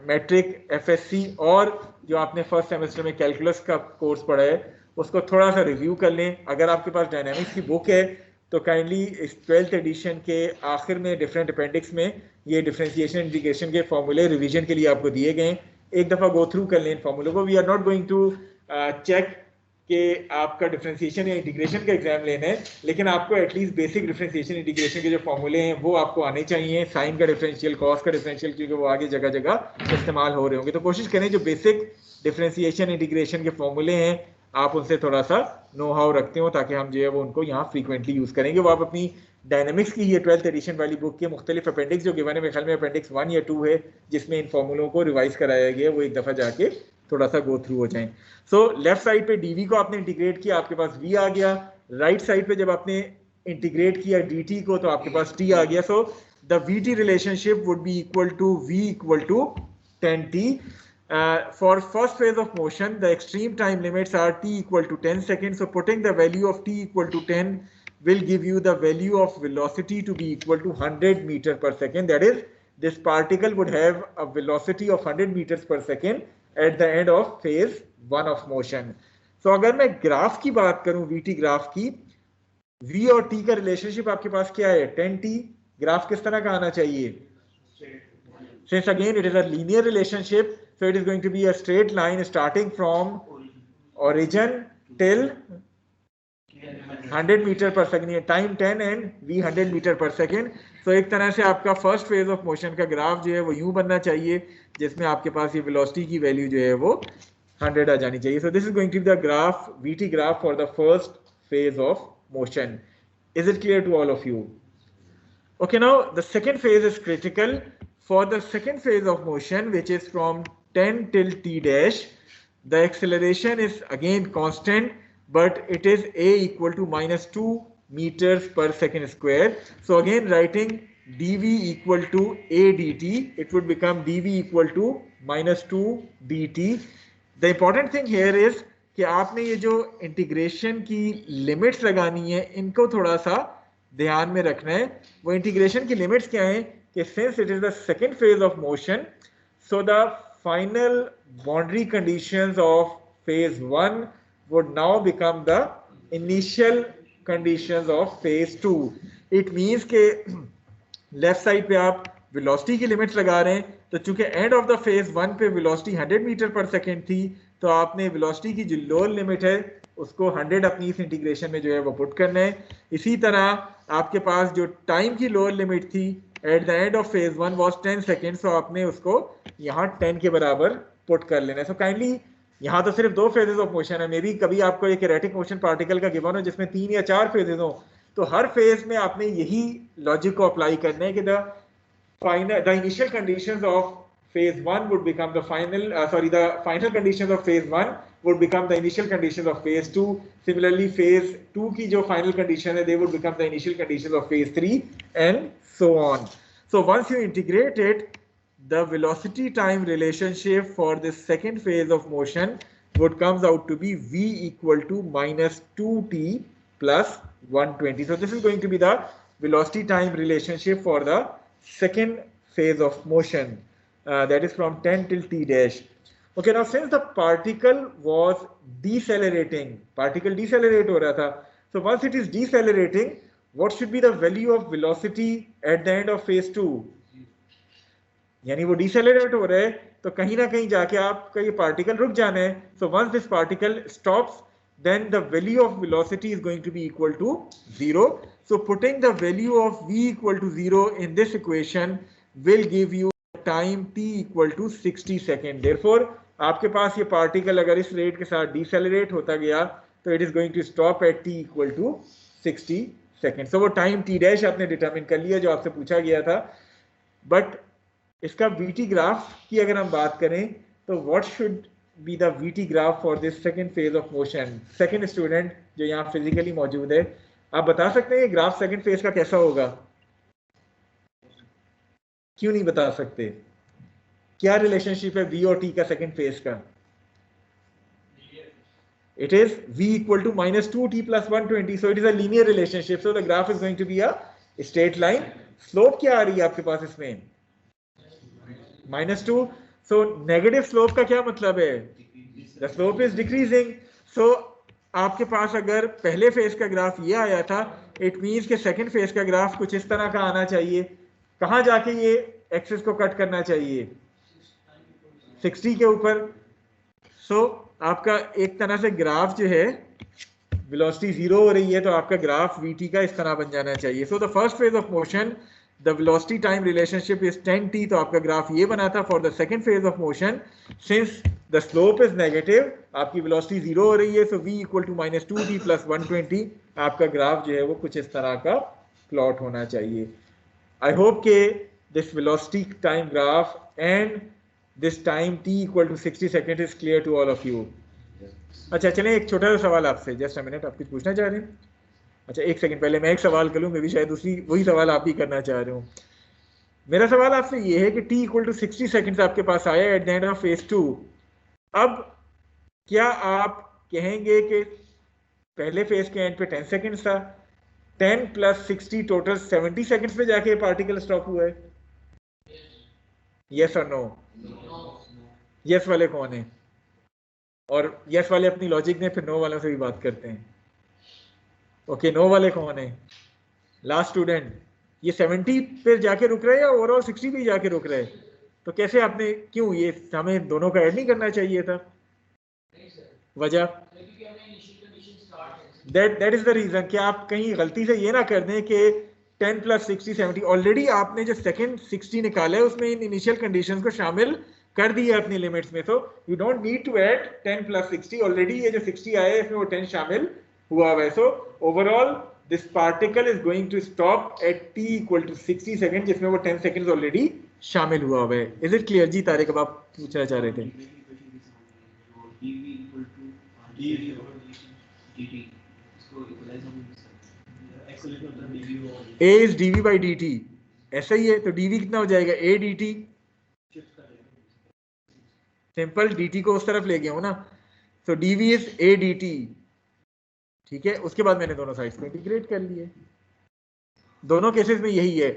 मैट्रिक, FSC और जो आपने फर्स्ट सेमेस्टर में कैलकुलस का कोर्स पढ़ा है उसको थोड़ा सा रिव्यू कर लें. अगर आपके पास डायनामिक्स की बुक है तो काइंडली इस 12th एडिशन के आखिर में डिफरेंट अपेंडिक्स में ये डिफरेंशिएशन इंटीग्रेशन के फॉर्मूले रिवीजन के लिए आपको दिए गए. एक दफ़ा गो थ्रू कर लें इन फॉर्मूलों को. We are not going to check कि आपका डिफरेंशिएशन या इंटीग्रेशन का एग्जाम लेना है, लेकिन आपको एटलीस्ट बेसिक डिफरेंशिएशन इंटीग्रेशन के जो फॉर्मूले हैं वो आपको आने चाहिए. साइन का डिफरेंशियल, कॉस का डिफरेंशियल, क्योंकि वो आगे जगह जगह इस्तेमाल हो रहे होंगे. तो कोशिश करें जो बेसिक डिफरेंशिएशन इंटीग्रेशन के फॉर्मूले हैं आप उनसे थोड़ा सा नो हाउ रखते हो, ताकि हम जो है वो उनको यहाँ फ्रीक्वेंटली यूज़ करेंगे. वो आप अपनी डायनामिक्स की ये 12th एडिशन वाली बुक के मुख्तलिफ अपेंडिक्स जो गिवन है, मेरे ख्याल में अपेंडिक्स 1 या 2 है जिसमें इन फॉर्मूलों को रिवाइज कराया गया है, वो एक दफ़ा जाके थोड़ा सा गो थ्रू हो जाएं. सो लेफ्ट साइड पे dv को आपने इंटीग्रेट किया, आपके पास v आ गया. राइट साइड पे जब आपने इंटीग्रेट किया dt को तो आपके पास t आ गया. So the vt relationship would be equal to v equal to 10t. For first phase of motion, the extreme time limits are t equal to 10 seconds. So putting the value of t equal to 10 will give you the value of velocity to be equal to 100 meter per second. That is, this particle would have a velocity of 100 meters per second at the end of phase 1 of motion. So अगर मैं ग्राफ की बात करूं, वीटी ग्राफ की, v और t का रिलेशनशिप आपके पास क्या है, 10t। ग्राफ किस तरह का आना चाहिए? Since again it is a linear relationship, so it is going to be a straight line starting from origin till 100 metre per second, time 10 and v 100 metre per second. तो एक तरह से आपका फर्स्ट फेज ऑफ मोशन का ग्राफ जो है वो यूं बनना चाहिए जिसमें आपके पास ये वेलोसिटी की वैल्यू जो है वो 100 आ जानी चाहिए। So this is going to be the graph, VT graph for the first phase of motion. Is it clear to all of you? Okay, now the second phase is critical. For the second phase of motion, which is from 10 till t dash, the acceleration is again constant, but it is a equal to minus 2 meters per second square. So again writing dv equal to a dt, it would become dv equal to minus 2 dt. The important thing here is कि आपने ये जो इंटीग्रेशन की लिमिट्स लगानी है इनको थोड़ा सा ध्यान में रखना है। वो इंटीग्रेशन की लिमिट्स क्या है कि since it is the second phase of motion, so the final boundary conditions of phase 1 would now become the initial conditions of phase 2. It means के लेफ्ट साइड पे आप वेलोसिटी की लिमिट्स लगा रहे हैं, तो चूंकि एंड ऑफ द फेज 1 पे वेलोसिटी 100 मीटर पर सेकेंड थी, तो आपने वेलोसिटी की जो लोअर लिमिट है उसको 100 अपनी इस इंटीग्रेशन में जो है वो पुट करना है। इसी तरह आपके पास जो टाइम की लोअर लिमिट थी eight the end of phase 1 was 10 second, तो आपने उसको यहाँ 10 के बराबर पुट कर लेना है। सो काइंडली यहाँ तो सिर्फ 2 फेजेस ऑफ मोशन है, मे बी कभी आपको एक एरेटिक मोशन पार्टिकल का गिवन हो जिसमें 3 या 4 फेजेस हो, तो हर फेज में आपने यही लॉजिक को अप्लाई करना है कि the initial conditions of phase 1 would become the final conditions of phase 1 would become the initial conditions of phase 2. Similarly, phase 2 की जो final condition है, they would become the initial conditions of phase 3 and so on. So once you integrate it, the velocity time relationship for this second phase of motion would comes out to be v equal to minus 2t plus 120. So this is going to be the velocity time relationship for the second phase of motion, that is from 10 till t dash. Okay, now since the particle was decelerating, particle decelerate हो रहा था, so once it is decelerating, what should be the value of velocity at the end of phase 2? यानी वो डिसेलरेट हो रहा है तो कहीं ना कहीं जाके आपका ये पार्टिकल रुक जाना है। So once this particle stops, then the value of velocity is going to be equal to 0. So putting the value of v equal to 0 in this equation will give you time t equal to 60 seconds. Therefore आपके पास ये पार्टिकल अगर इस रेट के साथ डिसेलरेट होता गया तो it is going to stop at t equal to 60 seconds. So वो टाइम t डैश आपने डिटरमिन कर लिया जो आपसे पूछा गया था। बट इसका vt ग्राफ की अगर हम बात करें तो what should be the vt graph for this second phase of motion? Second student जो यहाँ फिजिकली मौजूद है, आप बता सकते हैं ग्राफ सेकंड फेज का कैसा होगा? क्यों नहीं बता सकते? क्या रिलेशनशिप है v और t का सेकंड फेज का? It is v equal to minus 2t plus 120, so it is a linear relationship, so the graph is going to be a straight line. Slope क्या आ रही है आपके पास इसमें? -2. So नेगेटिव स्लोप का क्या मतलब है? The slope is decreasing. So आपके पास अगर पहले फेज का ग्राफ ये आया था, इट मींस के सेकंड फेज का ग्राफ कुछ इस तरह का आना चाहिए। कहाँ जाके ये एक्सिस को कट करना चाहिए? 60 के ऊपर। सो आपका एक तरह से ग्राफ जो है वेलोसिटी 0 हो रही है तो आपका ग्राफ vt का इस तरह बन जाना चाहिए। So the first phase of motion the velocity time relationship is 10t, तो आपका ग्राफ ये बना था। for the second phase of motion, since the slope is negative, आपकी velocity 0 हो रही है, so v equal to minus 2t plus 120, आपका ग्राफ जो है वो कुछ इस तरह का प्लॉट होना चाहिए। I hope के this velocity time graph and this time t equal to 60 seconds is clear to all of you. अच्छा चलें एक छोटा सा सवाल आपसे, जस्ट अ मिनट, आप कुछ पूछना चाह रहे हैं? अच्छा एक सेकंड, पहले मैं एक सवाल करूं, मैं भी शायद वही सवाल आप भी करना चाह रहे हूँ। मेरा सवाल आपसे ये है कि t इक्वल टू 60 सेकंड्स आपके पास आया eight the end of phase 2। अब क्या आप कहेंगे कि पहले फेज के एंड पे 10 सेकंड्स था, 10 प्लस 60 टोटल 70 सेकंड्स पे जाके पार्टिकल स्टॉप हुआ है? यस और नो? यस वाले कौन है? और यस वाले अपनी लॉजिक ने फिर नो वालों से भी बात करते हैं। ओके, नो वाले कौन है? Last student. ये 70 पे जाके रुक रहे हैं या ओवरऑल 60 पे जाके रुक रहे हैं? तो कैसे आपने, क्यों ये हमें दोनों का ऐड नहीं करना चाहिए था? वजह दैट इज द रीजन कि आप कहीं गलती से ये ना कर दें कि 10 प्लस 60 70, ऑलरेडी आपने जो सेकंड 60 निकाला है उसमें इन इनिशियल कंडीशंस को शामिल कर दिया अपनी लिमिट्स में, तो you don't need to add 10 plus 60, already ये जो 60 आया है इसमें वो 10 शामिल हुआ हुआ है। So overall this particle is going to stop at t equal to 60 second, जिसमें वो 10 सेकंड्स ऑलरेडी शामिल हुआ हुआ है। इज इट क्लियर जी? तारिक, अब आप पूछना चाह रहे थे। a is dv by dt, ऐसा ही है, तो dv कितना हो जाएगा? a dt, सिंपल, dt को उस तरफ ले गया हूं ना, तो dv is a dt, ठीक है। उसके बाद मैंने दोनों साइड्स को इंटीग्रेट कर लिए। दोनों केसेस में यही है,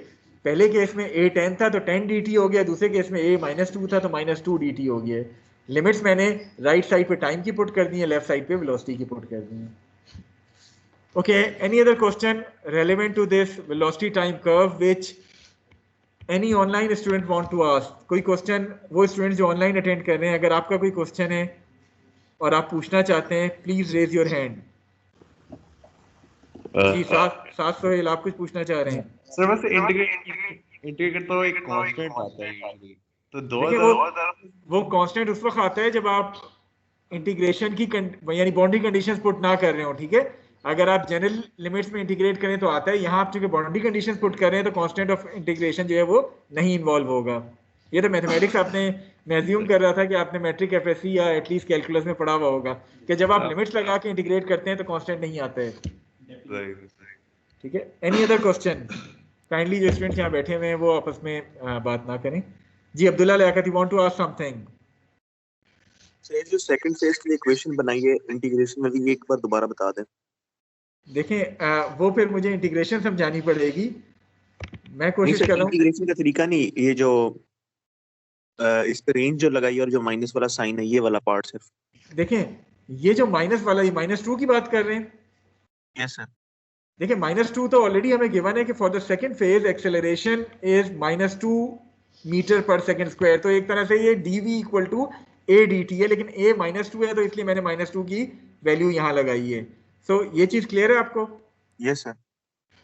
पहले केस में a 10 था तो 10 dt हो गया, दूसरे केस में a -2 था तो -2 dt हो गया। लिमिट्स मैंने राइट साइड पे टाइम की पुट कर दी है, लेफ्ट साइड पे वेलोसिटी की पुट कर दी है। Okay, any other question relevant to this velocity time curve which any online student want to ask? कोई क्वेश्चन वो स्टूडेंट जो ऑनलाइन अटेंड कर रहे हैं, अगर आपका कोई क्वेश्चन है और आप पूछना चाहते हैं, प्लीज रेज योर हैंड। जी, सात सोहेल, आप कुछ पूछना चाह रहे हैं? सर बस इंटीग्रेट तो एक कांस्टेंट आता है यूजुअली, तो 2000 वो कांस्टेंट उस वक्त आता है जब आप इंटीग्रेशन की यानी बाउंड्री कंडीशंस पुट ना कर रहे हो, ठीक है। अगर आप जनरल लिमिट्स में इंटीग्रेट करें तो आता है, यहाँ आप चूंकि बाउंड्री कंडीशंस पुट कर रहे हैं तो कांस्टेंट ऑफ इंटीग्रेशन जो है वो नहीं इन्वॉल्व होगा। ये तो मैथमेटिक्स आपने, मैं अज्यूम कर रहा था कि आपने मैट्रिक एफएससी या एटलीस्ट कैलकुलस में पढ़ा हुआ होगा कि जब आप लिमिट्स लगा के इंटीग्रेट करते हैं तो कांस्टेंट नहीं आता है, ठीक है। Any other question? काइंडली जो स्टूडेंट्स यहाँ बैठे हुए हैं वो आपस में बात ना करें। जी, Abdullah Liaquat, you want to ask something? Sir जो सेकंड फेज की इक्वेशन बनाई है इंटीग्रेशन वाली, एक बार दोबारा बता दें। देखें वो फिर मुझे इंटीग्रेशन समझानी पड़ेगी, मैं कोशिश कर रहा हूँ। इंटीग्रेशन का तरीका नहीं, ये जो इस पे रेंज जो लगाई और जो माइनस वाला साइन है, ये वाला पार्ट सिर्फ देखें। ये जो माइनस वाला, ये -2 की बात कर रहे हैं? Yes sir. देखिए -2 तो ऑलरेडी हमें गिवन है कि for the second phase acceleration is -2 metre per second square, तो एक तरह से ये dv equal to a dt है, लेकिन a -2 है तो इसलिए मैंने -2 की वैल्यू यहाँ लगाई है। सो ये चीज क्लियर है आपको? Yes sir.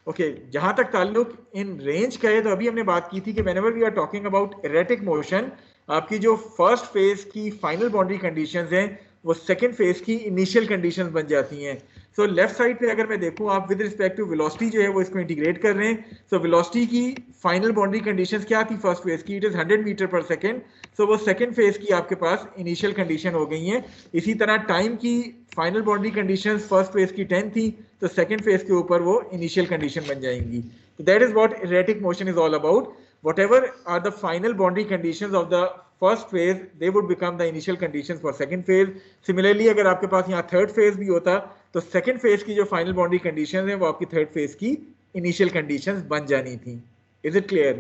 ओके, जहां तक ताल्लुक इन रेंज का है, तो अभी हमने बात की थी कि whenever we are talking about erratic motion, आपकी जो फर्स्ट फेज की फाइनल बाउंड्री कंडीशंस हैं वो सेकंड फेज की इनिशियल कंडीशंस बन जाती हैं। सो लेफ्ट साइड पे अगर मैं देखूं, आप विद रिस्पेक्ट टू वेलोसिटी जो है वो इसको इंटीग्रेट कर रहे हैं। सो वेलोसिटी की फाइनल बाउंड्री कंडीशंस क्या थी फर्स्ट फेज की? It is 100 metre per second. सो वो सेकंड फेज की आपके पास इनिशियल कंडीशन हो गई हैं। इसी तरह टाइम की final boundary conditions first phase की 10 थी, तो सेकंड फेज के ऊपर वो इनिशियल कंडीशन बन जाएंगी। तो that is what erratic motion is all about. Whatever are the final boundary conditions of the first phase, they would become the initial conditions for second phase. Similarly, अगर आपके पास यहाँ third phase भी होता तो second phase की जो final boundary conditions हैं वो आपकी third phase की initial conditions बन जानी थी। Is it clear?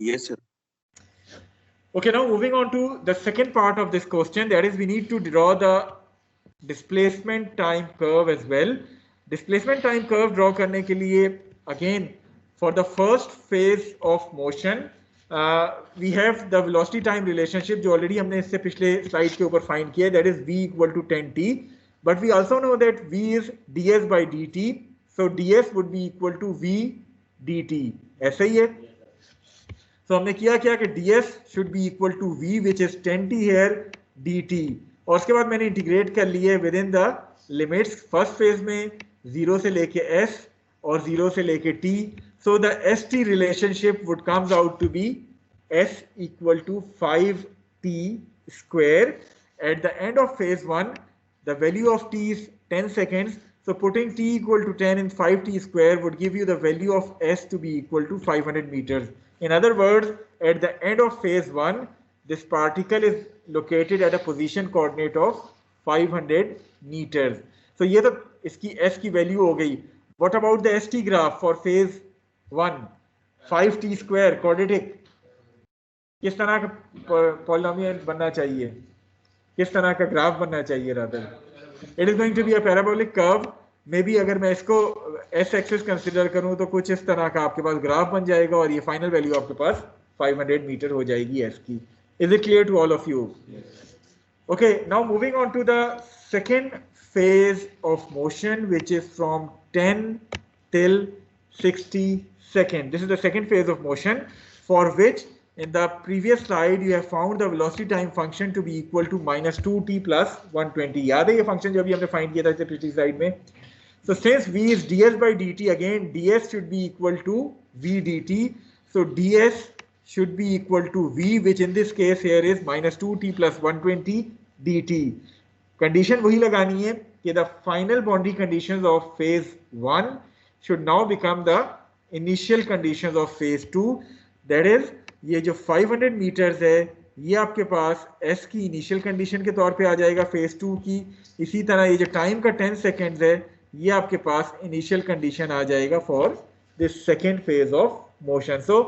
Yes sir. Okay, now moving on to the second part of this question, that is we need to draw the displacement time curve as well. Displacement time curve draw करने के लिए again for the first phase of motion we have the velocity time relationship जो already हमने इससे पिछले slide के ऊपर find किया, that is v equal to 10t, but we also know that v is ds by dt, so ds would be equal to v dt, ऐसा ही है। so हमने किया क्या कि ds should be equal to v which is 10t here dt, और उसके बाद मैंने इंटीग्रेट कर लिए with in the limits first phase में 0 से लेके s और 0 से लेके t. So the ST relationship would comes out to be S equal to 5t square. At the end of phase 1, the value of t is 10 seconds. So putting t equal to 10 in 5t square would give you the value of S to be equal to 500 meters. In other words, at the end of phase 1, this particle is located at a position coordinate of 500 meters. So ये तो इसकी S की value हो गई. What about the ST graph for phase 1? 5t square quadratic. किस तरह का पॉलिनोमियल बनना चाहिए, किस तरह का ग्राफ बनना चाहिए rather, it is going to be a parabolic curve. Maybe अगर मैं इसको एस एक्सिस कंसिडर करूं तो कुछ इस तरह का आपके पास ग्राफ बन जाएगा और ये फाइनल वैल्यू आपके पास 500 मीटर हो जाएगी एस की। Is it clear to all of you? Okay, now moving on to the second phase of motion, which is from 10 till 60 seconds. This is the second phase of motion, for which in the previous slide you have found the velocity time function to be equal to minus 2t plus 120. याद है ये function जो अभी हमने find किया था इसे पिछली slide में? So since v is ds by dt, again ds should be equal to v dt. So ds should be equal to v, which in this case here is minus 2t plus 120 dt. Condition वही लगानी है कि the final boundary conditions of phase 1 should now become the initial conditions of phase 2. That is, ये जो 500 meters है ये आपके पास s की initial condition के तौर पे आ जाएगा phase 2 की। इसी तरह ये जो time का 10 seconds है ये आपके पास initial condition आ जाएगा for this second phase of motion. So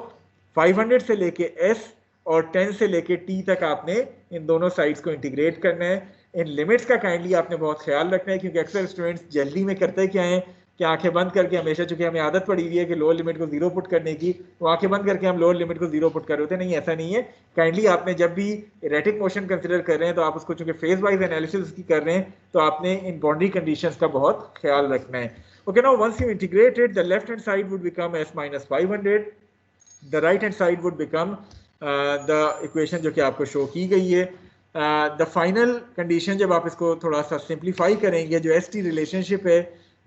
500 से लेके s और 10 से लेके t तक आपने इन दोनों साइड्स को इंटीग्रेट करना है। इन लिमिट्स का काइंडली आपने बहुत ख्याल रखना है, क्योंकि अक्सर स्टूडेंट्स जल्दी में करते क्या हैं कि आंखें बंद करके, हमेशा चूंकि हमें आदत पड़ी हुई है कि लोअर लिमिट को 0 पुट करने की, तो आंखें बंद करके हम लोअर लिमिट को 0 पुट कर रहे होते हैं। नहीं, ऐसा नहीं है। काइंडली आपने जब भी इरेटिक मोशन कंसिडर कर रहे हैं तो आप उसको चूंकि फेज वाइज एनालिसिस उसकी कर रहे हैं तो आपने इन बाउंड्री कंडीशंस का बहुत ख्याल रखना है। Okay, now once you integrate it, the left hand side would become s minus 500, the right hand side would become the equation जो कि आपको शो की गई है। द फाइनल कंडीशन जब आप इसको थोड़ा सा सिंप्लीफाई करेंगे, जो एस टी रिलेशनशिप है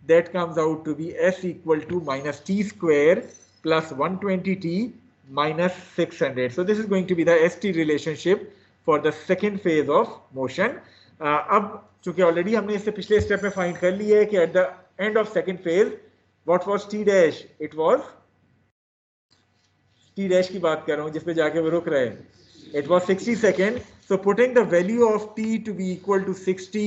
that comes out to be s equal to minus t square plus 120t minus 600. So this is going to be the ST relationship for the second phase of motion. अब चूंकि ऑलरेडी हमने इससे पिछले स्टेप में फाइंड कर लिया है कि eight the end of second phase what was T dash, it was T dash की बात कर रहा हूं जिस पे जाके वो रुक रहे हैं, it was 60 seconds. So putting the value of t to be equal to 60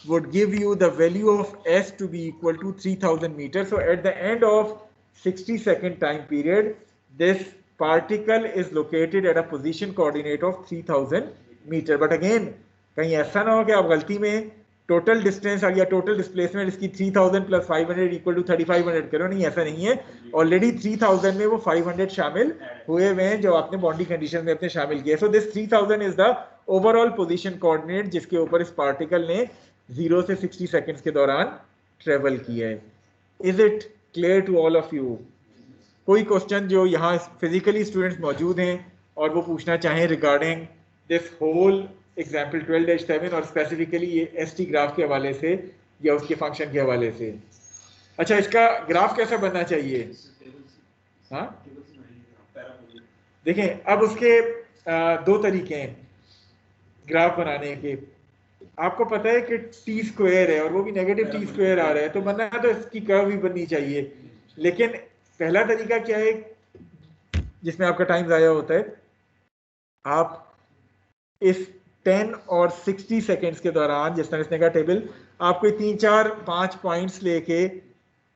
would give you the value of s to be equal to 3000 meters. So at the end of 60-second time period, this particle is located at a position coordinate of 3000 meter. But again, कहीं ऐसा ना हो कि आप गलती में टोटल डिस्टेंस या टोटल डिस्प्लेसमेंट इसकी 3000 प्लस 500 इक्वल टू 3500 करो। नहीं, ऐसा नहीं है। ऑलरेडी 3000 में वो 500 शामिल हुए हुए हैं जो आपने बाउंड्री कंडीशन में अपने शामिल किए। So this 3000 is the overall position coordinate जिसके ऊपर इस पार्टिकल ने 0 से 60 सेकंड्स के दौरान ट्रेवल किया है। Is it clear to all of you? कोई क्वेश्चन जो यहाँ फिजिकली स्टूडेंट्स मौजूद हैं और वो पूछना चाहें रिगार्डिंग दिस होल एग्जाम्पल 12-7 और स्पेसिफिकली ये एसटी ग्राफ के हवाले से या उसके फंक्शन के हवाले से? अच्छा, इसका ग्राफ कैसा बनना चाहिए? हाँ, देखें अब उसके दो तरीके हैं ग्राफ बनाने के। आपको पता है कि टी स्क्वायर है और वो भी नेगेटिव टी स्क्वायर आ रहा है, तो बनना तो इसकी कर्व भी बननी चाहिए। लेकिन पहला तरीका क्या है जिसमें आपका टाइम ज़ाया होता है, आप इस 10 और 60 सेकेंड्स के दौरान जिस तरह इसने कहा टेबल, आपको 3, 4, 5 पॉइंट्स लेके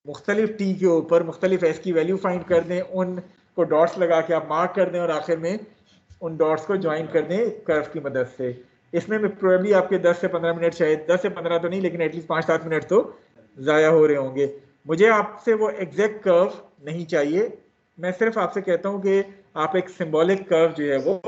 मुख्तलिफ टी के ऊपर मुख्तलिफ एस की वैल्यू फाइंड कर दें, उनको डॉट्स लगा के आप मार्क कर दें और आखिर में उन डॉट्स को ज्वाइन कर दें कर्व की मदद से। इसमें प्रोबेबली आपके 10 से 15 मिनट, शायद 10 से 15 तो नहीं लेकिन एटलीस्ट 5-7 मिनट तो ज़ाया हो रहे होंगे। मुझे आपसे वो एग्जैक्ट कर्व नहीं चाहिए, मैं सिर्फ आपसे कहता हूँ कि आप एक सिंबॉलिक कर्व जो है वो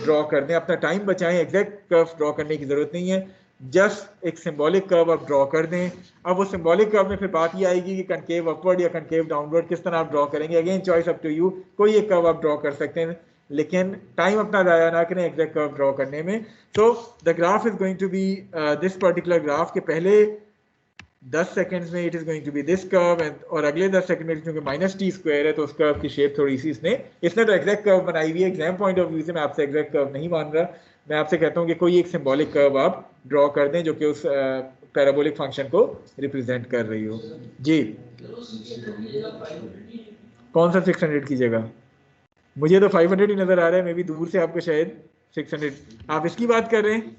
ड्रॉ कर दें, अपना टाइम बचाएं। एग्जैक्ट कर्व ड्रॉ करने की ज़रूरत नहीं है, जस्ट एक सिंबॉलिक कर्व आप ड्रॉ कर दें। अब वो सिंबॉलिक कर्व में फिर बात ये आएगी कि कनकेव अपवर्ड या कनकेव डाउनवर्ड किस तरह आप ड्रॉ करेंगे। Again choice up to you, कोई एक कर्व आप ड्रॉ कर सकते हैं लेकिन टाइम अपना ज़ाया ना करें एग्जैक्ट कर्व ड्रॉ करने में। So the graph is going to be this particular graph के पहले 10 सेकंड्स में it is going to be this curve और अगले 10 सेकंड में क्योंकि माइनस टी स्क्वायर है तो उस कर्व की शेप थोड़ी सी इसने तो एग्जैक्ट कर्व बनाई हुई है। एग्जाम पॉइंट ऑफ व्यू से मैं आपसे एग्जैक्ट कर्व नहीं मान रहा, मैं आपसे कहता हूँ कि कोई एक सिंबॉलिक कर्व आप ड्रॉ कर दें जो कि उस पैराबोलिक फंक्शन को रिप्रेजेंट कर रही हो। जी, कौन सा 600 की जगह? मुझे तो 500 ही नजर आ रहा है, मैं भी दूर से आपको शायद 600। आप इसकी बात कर रहे हैं?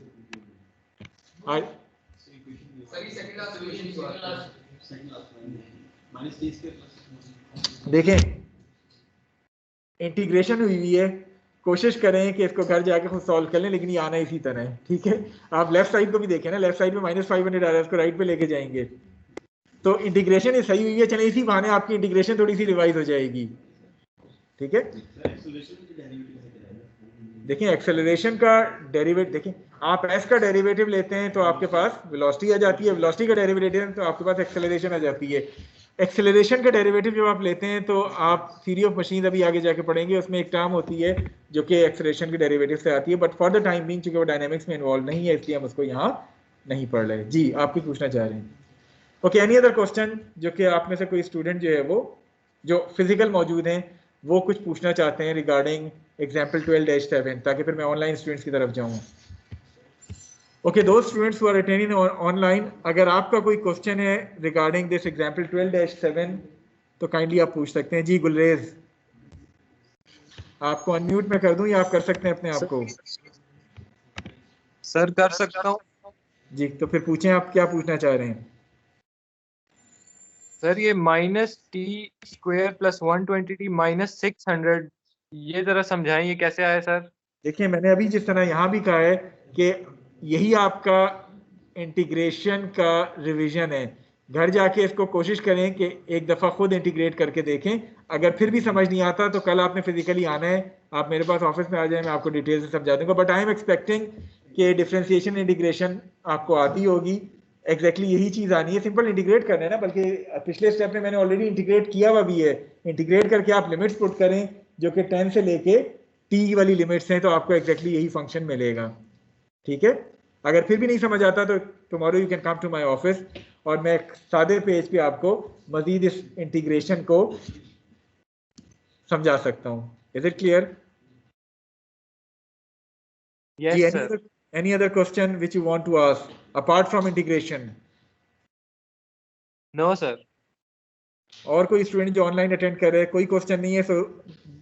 देखें इंटीग्रेशन हुई है कोशिश करें कि इसको घर जाके खुद सॉल्व कर लें, लेकिन ये आना इसी तरह है, ठीक है। आप लेफ्ट साइड को भी देखें ना, लेफ्ट साइड में -500 आ रहा है, इसको राइट पे लेके जाएंगे तो इंटीग्रेशन सही हुई है। चले इसी बहाने आपकी इंटीग्रेशन थोड़ी सी रिवाइज हो जाएगी, ठीक है। देखिए एक्सेलरेशन का डेरिवेटिव, देखिए आप s का डेरिवेटिव लेते हैं तो आपके पास वेलोसिटी आ जाती है, वेलोसिटी का डेरिवेटिव तो आपके पास एक्सेलरेशन आ जाती है। एक्सेलरेशन का डेरिवेटिव जब आप लेते हैं तो आप थ्योरी ऑफ मशीन अभी आगे जाके पढ़ेंगे, उसमें एक टर्म होती है जो कि एक्सेलरेशन के डेरिवेटिव से आती है, but for the time being चूंकि वो डायनामिक्स में इन्वॉल्व नहीं है इसलिए हम उसको यहाँ नहीं पढ़ रहे। जी आप कुछ पूछना चाह रहे हैं? ओके, एनी अदर क्वेश्चन जो कि आप में से कोई स्टूडेंट जो है वो जो फिजिकल मौजूद हैं वो कुछ पूछना चाहते हैं रिगार्डिंग एग्जाम्पल 12-7, ताकि फिर मैं ऑनलाइन स्टूडेंट्स की तरफ जाऊँ। Okay, those students who are attending online, अगर आपका कोई क्वेश्चन है रिगार्डिंग दिस एग्जाम्पल 12-7 तो काइंडली आप पूछ सकते हैं। जी गुलरेज, आपको अनम्यूट में कर दूं या आप कर सकते हैं अपने आप को? सर कर सकता हूँ जी, तो फिर पूछें आप क्या पूछना चाह रहे हैं। सर। ये -t² + 120t -600, ये जरा समझाएं ये कैसे आया सर? देखिए मैंने अभी जिस तरह यहाँ भी कहा है कि यही आपका इंटीग्रेशन का रिवीजन है। घर जाके इसको कोशिश करें कि एक दफ़ा खुद इंटीग्रेट करके देखें, अगर फिर भी समझ नहीं आता तो कल आपने फिजिकली आना है, आप मेरे पास ऑफिस में आ जाए, मैं आपको डिटेल से समझा दूंगा। बट आई एम एक्सपेक्टिंग कि डिफरेंशिएशन इंटीग्रेशन आपको आती होगी, एग्जैक्टली यही चीज़ आनी है, सिंपल इंटीग्रेट करना है ना। बल्कि पिछले स्टेप में मैंने ऑलरेडी इंटीग्रेट किया हुआ भी है। इंटीग्रेट करके आप लिमिट्स पुट करें जो कि 10 से लेके t वाली लिमिट्स हैं, तो आपको एग्जैक्टली यही फंक्शन मिलेगा, ठीक है। अगर फिर भी नहीं समझ आता तो tomorrow you can come to my office और मैं एक सादे पेज पे आपको मजीद इस इंटीग्रेशन को समझा सकता हूँ। Is it clear? Yes sir. Any other question which you want to ask apart from integration? No sir. और कोई स्टूडेंट जो ऑनलाइन अटेंड कर रहे हैं, कोई क्वेश्चन नहीं है, so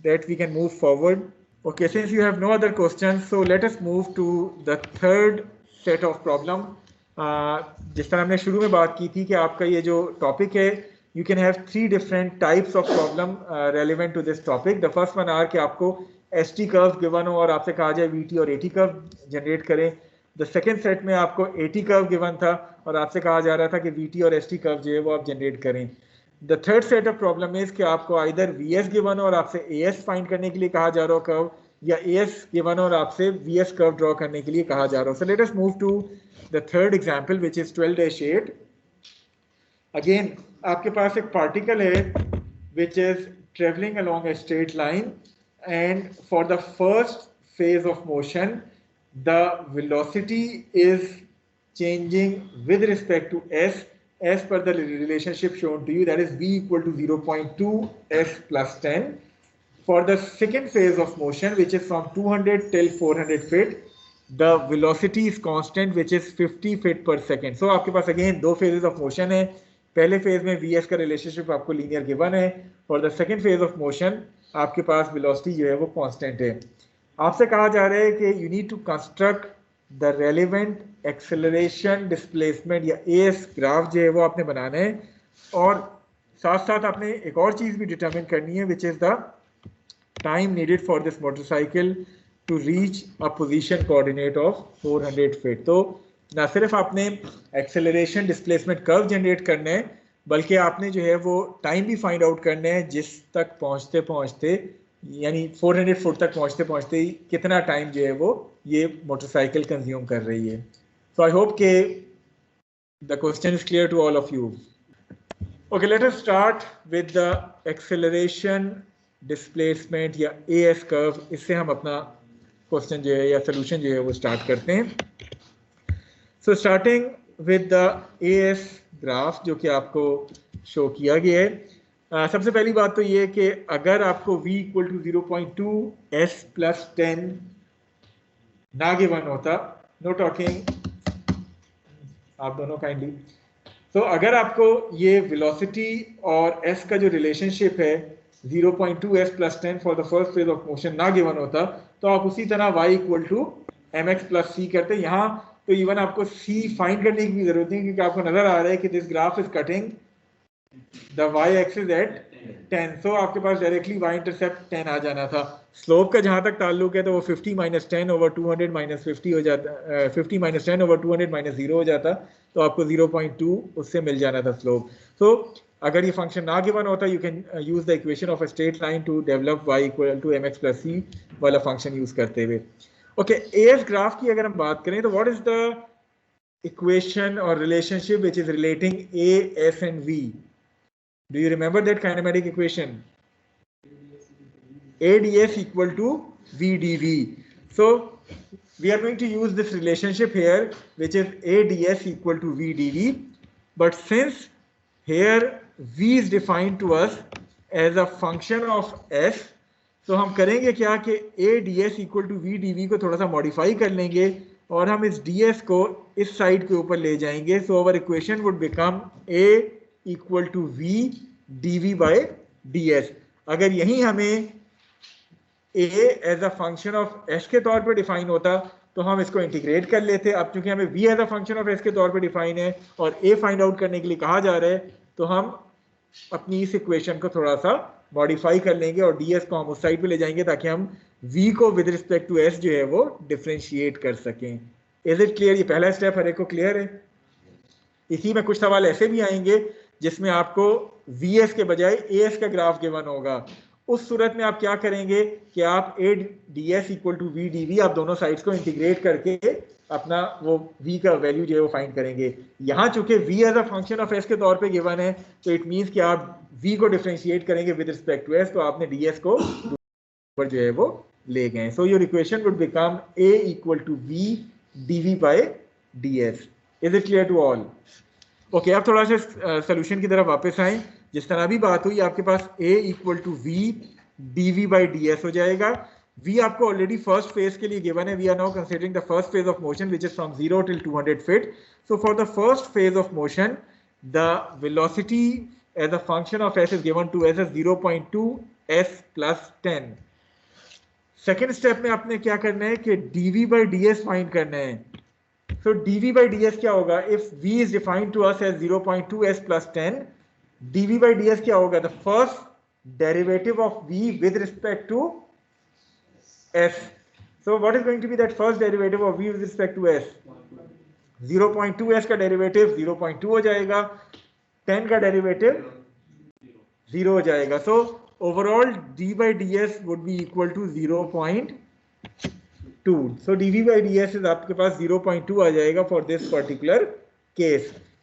that we can move forward. Okay, since you have no other questions, so let us move to the third set of problem. जिस तरह हमने शुरू में बात की थी कि आपका ये जो टॉपिक है, you can have 3 different types of problem relevant to this topic. The first one are कि आपको ST कर्व गिवन हो और आपसे कहा जाए VT और AT कर्व जनरेट करें। द सेकेंड सेट में आपको AT कर्व गिवन था और आपसे कहा जा रहा था कि VT और ST कर्व जो है वो आप जनरेट करें। The third set of problem is कि आपको आइदर VS गिवन हो और आपसे AS फाइंड करने के लिए कहा जा रहा हो कर्व, या AS गिवन हो और आपसे VS कर्व ड्रॉ करने के लिए कहा जा रहा हो। So let us move to the third example which is 12-8। अगेन आपके पास एक पार्टिकल है which is travelling along a straight line, and for the first phase of motion the velocity is changing with respect to s as per the relationship shown to you, that is v equal to 0.2 s plus 10. For the second phase of motion which is from 200 till 400 feet, the velocity is constant which is 50 feet per second. So आपके पास again दो phases of motion है। पहले फेज में vs का रिलेशनशिप आपको लीनियर गिवन है। For the second phase of motion आपके पास वेलोसिटी जो है वो कांस्टेंट है। आपसे कहा जा रहा है कि you need to construct the relevant acceleration displacement या एएस ग्राफ जो है वो आपने बनाना है, और साथ साथ आपने एक और चीज़ भी डिटरमिन करनी है which is the time needed for this motorcycle to reach a position coordinate of 400 feet. तो ना सिर्फ आपने एक्सेलरेशन डिस्प्लेसमेंट कर्व जनरेट करना है, बल्कि आपने जो है वो टाइम भी फाइंड आउट करना है जिस तक पहुंचते पहुंचते, यानी 400 फुट तक पहुंचते पहुंचते ही कितना टाइम जो है वो ये मोटरसाइकिल कंज्यूम कर रही है। सो आई होप के the question is clear to all of you. Okay, let us start with the acceleration displacement या एएस कर्व। इससे हम अपना क्वेश्चन जो है या सोल्यूशन जो है वो स्टार्ट करते हैं। So starting with the as graph जो कि आपको शो किया गया है। सबसे पहली बात तो ये है कि अगर आपको v equal to 0.2 s plus 10 ना गिवन होता, नो टॉकिंग आप दोनों काइंडली, तो अगर आपको ये वेलोसिटी और s का जो रिलेशनशिप है 0.2 s plus 10 for the first phase of motion ना गिवन होता, तो आप उसी तरह y equal to mx plus c करते। यहाँ तो इवन आपको c फाइंड करने की भी जरूरत नहीं, क्योंकि आपको नजर आ रहा है कि this graph is cutting the y axis at 10, सो आपके पास डायरेक्टली y इंटरसेप्ट 10 आ जाना था। स्लोप का जहां तक ताल्लुक है तो वो 50 माइनस 10 ओवर 200 माइनस 50 हो जाता, 50 माइनस 10 ओवर 200 माइनस 0 हो जाता, तो आपको 0.2 उससे मिल जाना था स्लोप। सो अगर ये फंक्शन ना गिवन होता, you can use the equation of a straight line to develop y equal to mx plus c वाला फंक्शन यूज करते हुए। ओके, AS ग्राफ की अगर हम बात करें तो what is the equation or relationship which is relating A, S and V? Do you remember that kinematic equation? ADS equal to VDV. So we are going to use this relationship here, which is ADS equal to VDV. But since here V is defined to us as a function of S, तो हम करेंगे क्या कि ADS equal to VDV को थोड़ा सा मॉडिफाई कर लेंगे और हम इस ds को इस साइड के ऊपर ले जाएंगे। So our equation would become A equal to V dV by ds। अगर यही हमें A as a function of S के तौर पर डिफाइन होता तो हम इसको इंटीग्रेट कर लेते। अब चूंकि हमें V as a function of S के तौर पर डिफाइन है और A फाइंड आउट करने के लिए कहा जा रहा है, तो हम अपनी इस इक्वेशन को थोड़ा सा मॉडिफाई कर लेंगे और ds को हम उस साइड पे ले जाएंगे ताकि हम v को विद रिस्पेक्ट टू s जो है वो डिफरेंशिएट कर सकें। Is it clear? ये पहला स्टेप हर एक को क्लियर है। इसी में कुछ सवाल ऐसे भी आएंगे जिसमें आपको vs के बजाय as का ग्राफ गिवन होगा। उस सूरत में आप क्या करेंगे कि आप ds equal to v dv, आप दोनों साइड्स को इंटीग्रेट करके अपना वो v का वैल्यू जो है वो फाइंड करेंगे। यहाँ चूंकि v as a function of s के तौर पे गिवन है, तो इट मींस कि आप v को डिफरेंशिएट करेंगे विद रिस्पेक्ट टू s, तो आपने ds को ऊपर जो है वो ले गए। So your equation would become a equal to v dv by ds। Is it clear to all? Okay, अब थोड़ा सा सोल्यूशन की तरफ वापस आए। जिस तरह भी बात हुई, आपके पास a equal to v dv by ds हो जाएगा। v आपको ऑलरेडी फर्स्ट फेज के लिए गिवन है। We are now considering the first phase of motion which is from 0 till 200 feet. So for the first phase of motion the velocity as a function of s is given to s as 0.2 s plus 10। Second step में आपने क्या करना है कि dv बाई ds फाइंड करना है। So dv by ds क्या होगा? If v is defined to us as 0.2 s plus 10, dv by ds क्या होगा? The first derivative of v with respect to s. So what is going to be that first derivative of v with respect to s? 0.2 s का डेरिवेटिव 0.2 हो जाएगा, 10 का डेरिवेटिव 0 हो जाएगा। So overall d by ds would be equal to 0.2। So dv by ds is आपके पास 0.2 आ जाएगा फॉर दिस पर्टिकुलर केस।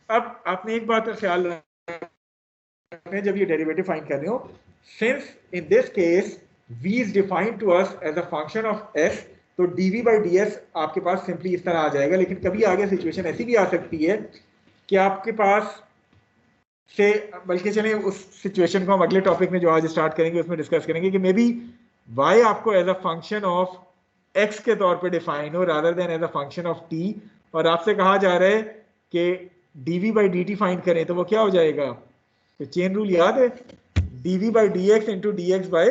अब आपने एक बात का ख्याल रखना जब ये डेरिवेटिव फाइंड कर रहे हो, since in this case v is defined to us as a function of s, तो dv by ds आपके पास सिंपली इस तरह आ जाएगा। लेकिन कभी आगे सिचुएशन ऐसी भी आ सकती है कि आपके पास से, बल्कि चलें उस सिचुएशन को हम अगले टॉपिक में जो आज स्टार्ट करेंगे उसमें डिस्कस करेंगे कि मे बी y आपको as a function of x के तौर पे डिफाइन हो rather than as a function of t, और आपसे कहा जा रहा है कि dv by dt फाइंड करें, तो वो क्या हो जाएगा? तो चेन रूल याद है, dv by dx into dx by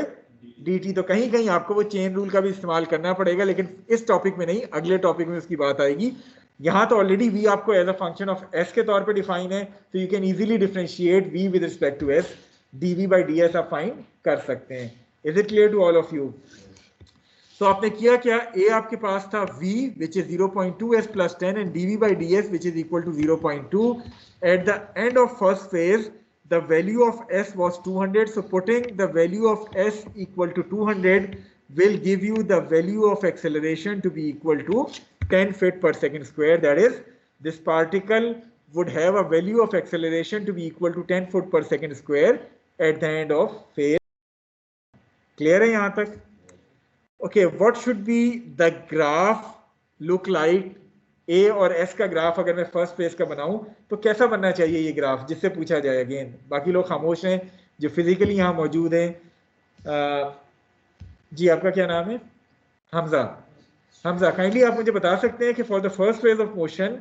dt। तो कहीं कहीं आपको वो चेन रूल का भी इस्तेमाल करना पड़ेगा, लेकिन इस टॉपिक में नहीं, अगले टॉपिक में उसकी बात आएगी। यहाँ तो ऑलरेडी v आपको as a function of s के तौर पे डिफाइन है, तो you can easily differentiate v with respect to s, dv by ds आप फाइंड कर सकते हैं। Is it clear to all of you? तो आपने किया क्या? a आपके पास था v which is 0.2 s plus 10 and dv by ds which is equal to 0.2. At the end of first phase, the value of s was 200. So putting the value of s equal to 200 will give you the value of acceleration to be equal to 10 feet per second square. That is, this particle would have a value of acceleration to be equal to 10 foot per second square at the end of phase. Clear है यहाँ तक? Okay, what should be the graph look like? A और S का ग्राफ अगर मैं फर्स्ट फेज का बनाऊं तो कैसा बनना चाहिए ये ग्राफ, जिससे पूछा जाए। अगेन बाकी लोग खामोश हैं जो फिजिकली यहाँ मौजूद हैं। जी आपका क्या नाम है? हमजा। हमजा, काइंडली आप मुझे बता सकते हैं कि for the first phase of motion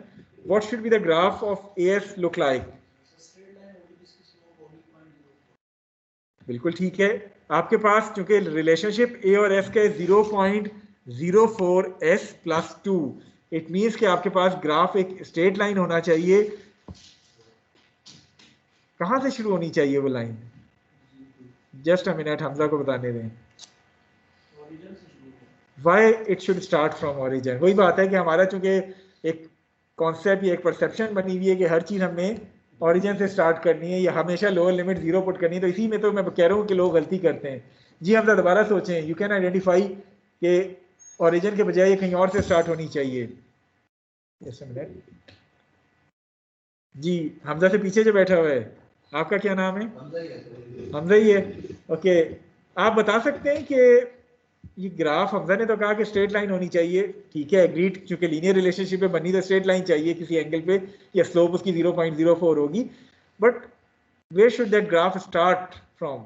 what should be the graph of AS look like? बिल्कुल ठीक है। आपके पास चूंकि रिलेशनशिप a और s का 0.04 s plus 2, इट मीन्स कि आपके पास ग्राफ एक स्ट्रेट लाइन होना चाहिए। कहाँ से शुरू होनी चाहिए वो line? Just a minute, Hamza को बताने दें। Why it should start from origin, वही बात है कि हमारा चूंकि एक कॉन्सेप्ट या एक परसेप्शन बनी हुई है कि हर चीज़ हमने ओरिजिन से स्टार्ट करनी है या हमेशा लोअर लिमिट 0 पुट करनी है, तो इसी में तो मैं कह रहा हूँ कि लोग गलती करते हैं। जी हमजा दोबारा सोचें, यू कैन आइडेंटिफाई कि ओरिजिन के बजाय कहीं और से स्टार्ट होनी चाहिए। यस मिनट जी, हमजा से पीछे जो बैठा हुआ है आपका क्या नाम है? हमजा ही है। ओके, आप बता सकते हैं कि ये ग्राफ, हमजा ने तो कहा कि स्ट्रेट लाइन होनी चाहिए, ठीक है एग्रीड, क्योंकि लीनियर रिलेशनशिप पे बनी तो स्ट्रेट लाइन चाहिए किसी एंगल पे, या स्लोप उसकी 0.04 होगी, but where should that graph start from?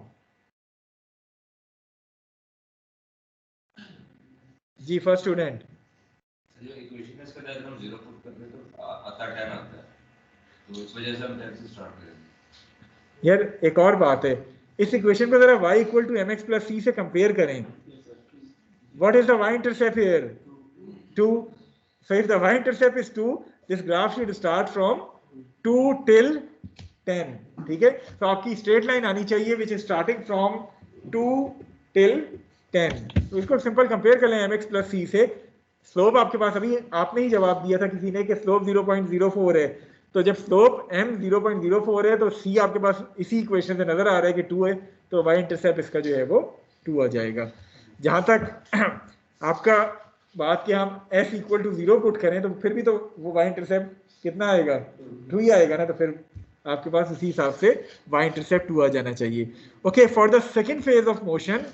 जी फर्स्ट स्टूडेंट। इक्वेशन है इसका अगर हम 0 पुट करते हैं तो आता 10 आता है, तो इस वजह से हम 10 से स्टार्ट करेंगे। यार एक और बात है, इस इक्वेशन को जरा y = mx + c से कंपेयर करें। What is the y-intercept here? 2. So if the y-intercept is 2, this graph should start from 2 till 10. ठीक है, तो आपकी स्ट्रेट लाइन आनी चाहिए which is starting from 2 till 10. तो इसको सिंपल कंपेयर कर लें mx + c से। स्लोप आपके पास, अभी आपने ही जवाब दिया था किसी ने कि स्लोप 0.04 है, तो जब स्लोप m 0.04 है तो c आपके पास इसी इक्वेशन से नजर आ रहा है कि 2 है, तो y-intercept इसका जो है वो 2 आ जाएगा। जहाँ तक आपका बात कि हम s = 0 पुट करें, तो फिर भी तो वो y-intercept कितना आएगा? 2 ही आएगा ना, तो फिर आपके पास उसी हिसाब से y-intercept 2 आ जाना चाहिए। Okay, for the second phase of motion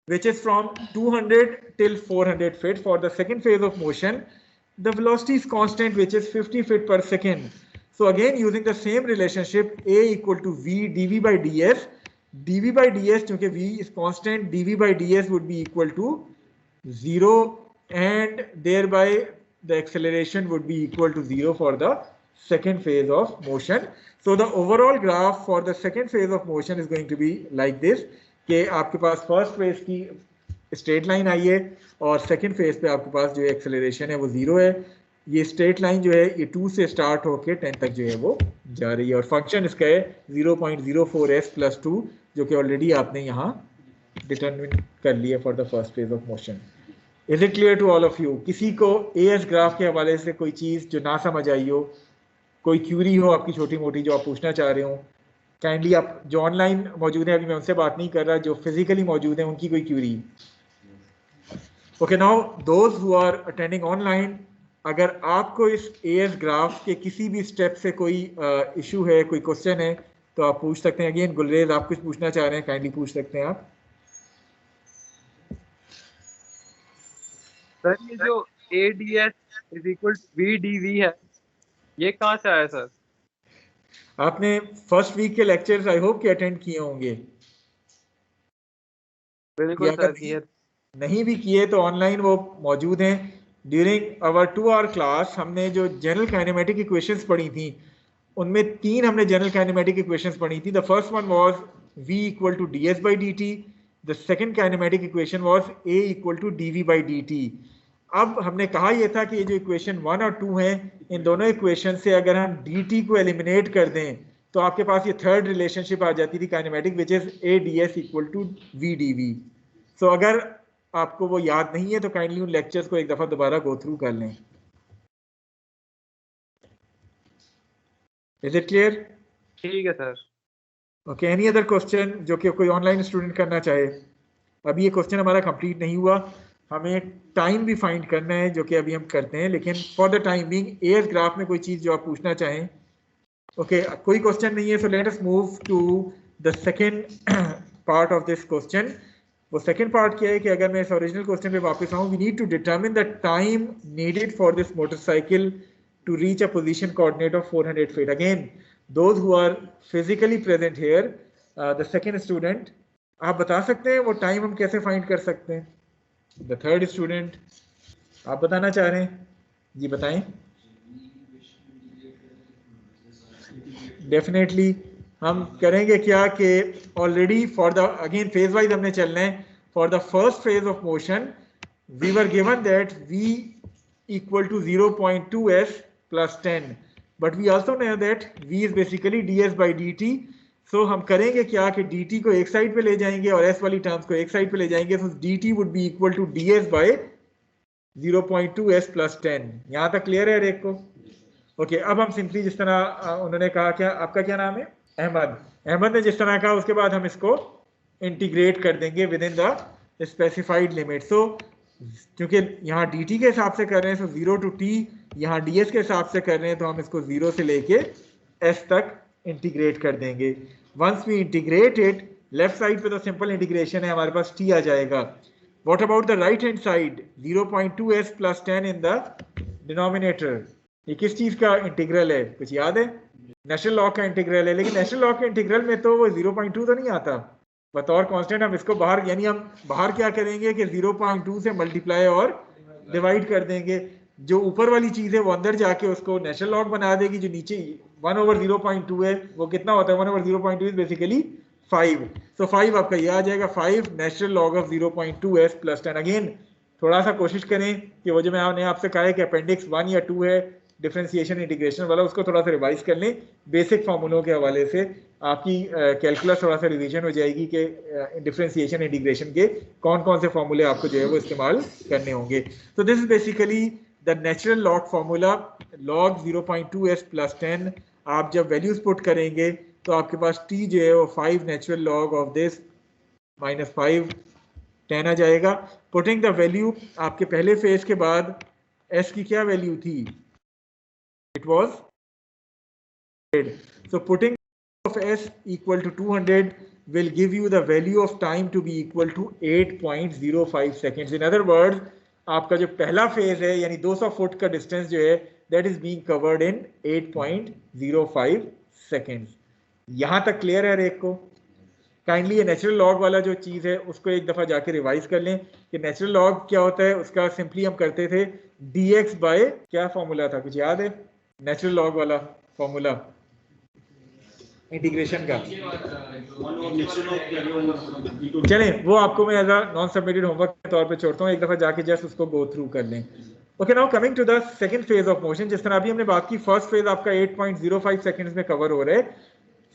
which is from 200 till 400 feet, for the second phase of motion the velocity is constant which is 50 feet per second. So again using the same relationship, a = v dv by ds, dv by ds क्योंकि v is constant, dv by ds would be equal to 0 and thereby the acceleration would be equal to 0 for the second phase of motion. So the overall graph for the second phase of motion is going to be like this, कि आपके पास फर्स्ट फेज की स्ट्रेट लाइन आई है और सेकंड फेज पे आपके पास जो एक्सेलरेशन है वो 0 है। ये स्ट्रेट लाइन जो है ये 2 से स्टार्ट होके 10 तक जो है वो जा रही है, और फंक्शन इसका है 0.04s + 2, जो कि ऑलरेडी आपने यहाँ डिटरमिन कर लिया for the first phase of motion. Is it clear to all of you? किसी को एएस ग्राफ के हवाले से कोई चीज़ जो ना समझ आई हो, कोई क्यूरी हो आपकी छोटी मोटी जो आप पूछना चाह रहे हो, काइंडली आप जो ऑनलाइन मौजूद हैं, अभी मैं उनसे बात नहीं कर रहा, जो फिजिकली मौजूद हैं उनकी कोई query. Okay, now those who are attending online, अगर आपको इस एएस ग्राफ के किसी भी स्टेप से कोई इशू है, कोई क्वेश्चन है, तो आप पूछ सकते हैं। अगेन गुलरेज आप कुछ पूछना चाह रहे हैं, काइंडली पूछ सकते हैं आप। सर ये जो ADS = VDV है, ये कहाँ से आया सर? आपने फर्स्ट वीक के लेक्चर्स आई होप कि अटेंड किए होंगे। बिल्कुल सर, किए। नहीं भी किए तो ऑनलाइन वो मौजूद हैं। ड्यूरिंग आवर 2 आवर क्लास हमने जो जनरल काइनेमेटिक इक्वेशंस पढ़ी थी, उनमें 3 हमने जनरल काइनेमेटिक इक्वेशंस पढ़ी थी। The first one was v = ds by dt, the second kinematic equation was a = dv by dt। अब हमने कहा यह था कि ये जो इक्वेशन 1 और 2 हैं, इन दोनों इक्वेशन से अगर हम dt को एलिमिनेट कर दें तो आपके पास ये थर्ड रिलेशनशिप आ जाती थी kinematic, which is ADS = VDV। सो अगर आपको वो याद नहीं है तो काइंडली उन लेक्चर्स को एक दफ़ा दोबारा गो थ्रू कर लें। Is it clear? ठीक है sir. Okay, any other question जो कि कोई ऑनलाइन स्टूडेंट करना चाहे? अभी ये क्वेश्चन हमारा कंप्लीट नहीं हुआ, हमें टाइम भी फाइंड करना है जो कि अभी हम करते हैं, लेकिन for the time being as graph में कोई चीज़ जो आप पूछना चाहें। ओके, कोई क्वेश्चन नहीं है, so let us move to the second part of this question. वो सेकेंड पार्ट क्या है कि अगर मैं इस ओरिजिनल क्वेश्चन पे वापस आऊँ, we need to determine the time needed for this motorcycle to reach a position coordinate of 400 feet. Again those who are physically present here, the second student, आप बता सकते हैं वो टाइम हम कैसे फाइंड कर सकते हैं? द थर्ड स्टूडेंट, आप बताना चाह रहे हैं? जी बताएं। डेफिनेटली हम करेंगे क्या कि already for the again phase wise हमने चलना है। For the first phase of motion we were given that v = 0.2s + 10, but we also know that v is basically ds by dt. सो हम करेंगे क्या कि dt को एक साइड पे ले जाएंगे और s वाली टर्म्स को एक साइड पे ले जाएंगे, so dt would be equal to ds by 0.2s plus 10। यहाँ तक क्लियर है हर एक को? ओके, अब हम सिंपली जिस तरह उन्होंने कहा, क्या आपका क्या नाम है? अहमद ने जिस तरह कहा उसके बाद हम इसको इंटीग्रेट कर देंगे within the specified limit. So क्योंकि यहाँ dt के हिसाब से कर रहे हैं, सो 0 to t, यहाँ ds के हिसाब से कर रहे हैं, तो हम इसको 0 से लेके s तक इंटीग्रेट कर देंगे। Once we integrate it, left side पे तो सिंपल इंटीग्रेशन है, हमारे पास t आ जाएगा। What about the right hand side? 0.2s plus 10 in the denominator. ये किस चीज का इंटीग्रल है, कुछ याद है? नेचुरल लॉग का इंटीग्रल है, लेकिन नेचुरल लॉग के इंटीग्रल में तो वो 0.2 तो नहीं आता बतौर कांस्टेंट। हम इसको बाहर, यानी हम बाहर क्या करेंगे कि 0.2 से मल्टीप्लाई और डिवाइड कर देंगे। जो ऊपर वाली चीज है वो अंदर जाके उसको नेचुरल लॉग बना देगी। जो नीचे 1/0.2 है वो कितना होता है? 1/0.2 इज बेसिकली 5। सो 5 आपका ये आ जाएगा, 5 natural log of 0.2s plus 10। Again थोड़ा सा कोशिश करें कि वो जो मैंने आपसे कहा है कि अपेंडिक्स 1 या 2 है डिफरेंशिएशन इंटीग्रेशन वाला, उसको थोड़ा सा रिवाइज कर लें बेसिक फार्मूलों के हवाले से। आपकी कैलकुलस थोड़ा सा रिवीजन हो जाएगी कि डिफरेंशिएशन इंटीग्रेशन के कौन कौन से फार्मूले आपको जो है वो इस्तेमाल करने होंगे। तो this is basically the natural log formula, log 0.2s plus 10। आप जब वैल्यूज पुट करेंगे तो आपके पास t जो है वो 5 नेचुरल लॉग ऑफ दिस -5 10 आ जाएगा। पुटिंग द वैल्यू, आपके पहले फेज के बाद s की क्या वैल्यू थी? It was 100. So putting of s equal to 200 will give you the value of time to be equal to 8.05 seconds. In other words, आपका जो पहला फेज है यानी 200 फुट का डिस्टेंस जो है that is being covered in 8.05 seconds. यहाँ तक क्लियर है हर एक को? काइंडली ये नेचुरल लॉग वाला जो चीज़ है उसको एक दफ़ा जाके रिवाइज कर लें कि नेचुरल लॉग क्या होता है। उसका सिंपली हम करते थे dx बाय, क्या फॉर्मूला था, कुछ याद है? नेचुरल लॉग वाला फॉर्मूला इंटीग्रेशन का। चलें वो आपको मैं as a non submitted homework के तौर पे छोड़ता हूँ, एक दफ़ा जाके जस्ट उसको गो थ्रू कर लें। Okay, now coming to the second phase of motion. जिस तरह अभी हमने बात की, फर्स्ट फेज आपका 8.05 सेकंड्स में कवर हो रहा है।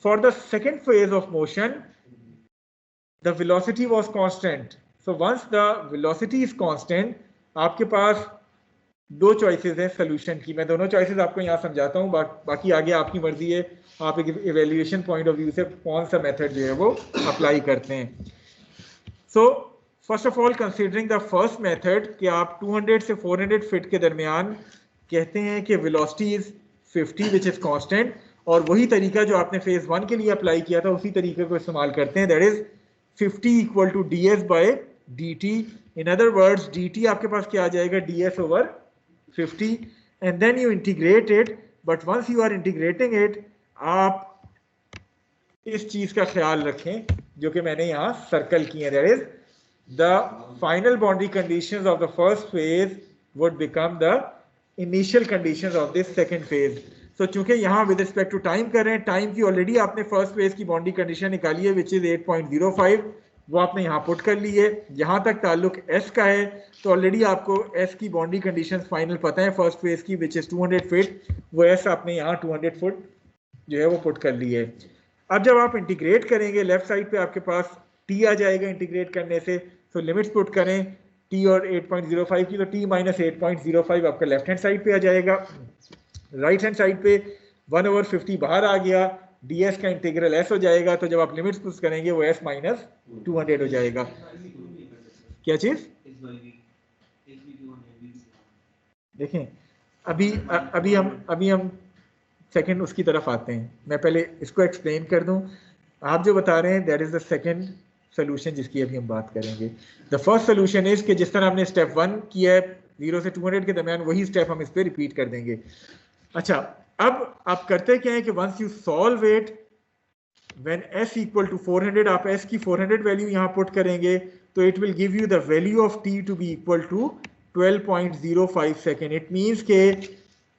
For the second phase of motion the velocity was constant. So once the velocity is constant, आपके पास दो चॉइसेस हैं सोल्यूशन की। मैं दोनों चॉइसेस आपको यहाँ समझाता हूँ, बाकी आगे आपकी मर्जी है, आप एक इवैल्यूएशन पॉइंट ऑफ व्यू से कौन सा मेथड जो है वो अप्लाई करते हैं। So first of all considering the first method कि आप 200 से 400 फीट के दरमियान कहते हैं कि velocity is 50 which is constant, और वही तरीका जो आपने फेज 1 के लिए अप्लाई किया था उसी तरीके को इस्तेमाल करते हैं, that is 50 equal to ds by dt। In other words dt आपके पास क्या आ जाएगा? ds over 50, and then you integrate it, but once you are integrating it, आप इस चीज का ख्याल रखें जो कि मैंने यहाँ सर्कल की है, that is the final boundary conditions of the first phase would become the initial conditions of this second phase. So चूंकि यहाँ with respect to time कर रहे हैं, टाइम की ऑलरेडी आपने फर्स्ट फेज की बाउंड्री कंडीशन निकाली है which is 8.05, वो आपने यहाँ पुट कर ली है। जहाँ तक ताल्लुक s का है तो ऑलरेडी आपको s की बाउंड्री कंडीशंस फाइनल पता है फर्स्ट फेज की विच इज 200 फीट, वो s आपने यहाँ 200 फुट जो है वो पुट कर ली है। अब जब आप इंटीग्रेट करेंगे, लेफ्ट साइड पे आपके पास t आ जाएगा इंटीग्रेट करने से, तो लिमिट्स पुट करें t और 8.05 की, तो t माइनस 8.05 आपका लेफ्ट हैंड साइड पे आ जाएगा। राइट हैंड साइड पे 1/50 बाहर आ गया, ds का इंटीग्रल s हो जाएगा, तो जब आप लिमिट्स पुट करेंगे वो s माइनस 200 हो जाएगा। क्या चीज देखें, अभी हम सेकंड उसकी तरफ आते हैं। मैं पहले इसको एक्सप्लेन कर दूं। आप जो बता रहे हैं that is the second solution जिसकी अभी हम बात करेंगे। द फर्स्ट सोल्यूशन इज कि जिस तरह हमने स्टेप 1 किया है 0 से 200 के दरमियान, वही स्टेप हम इस पे रिपीट कर देंगे। अच्छा, अब आप करते क्या है कि once you solve it, when s equal to 400, आप s की 400 वैल्यू यहाँ पुट करेंगे तो it will give you the value of t to be equal to 12.05 second. It means के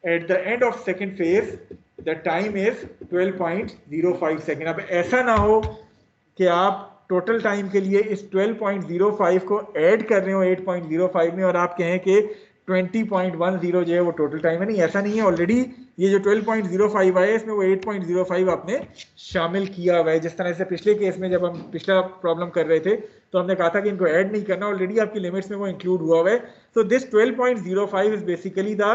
at the end of second phase the time is 12.05 second. अब ऐसा ना हो कि आप टोटल टाइम के लिए इस 12.05 को ऐड कर रहे हो 8.05 में और आप कहें कि 20.10 जो है वो टोटल टाइम है। नहीं, ऐसा नहीं है, ऑलरेडी ये जो 12.05 आया इसमें वो 8.05 आपने शामिल किया हुआ है। जिस तरह से पिछले केस में जब हम पिछला प्रॉब्लम कर रहे थे तो हमने कहा था कि इनको ऐड नहीं करना, ऑलरेडी आपकी लिमिट्स में वो इंक्लूड हुआ हुआ है। So this 12.05 is basically the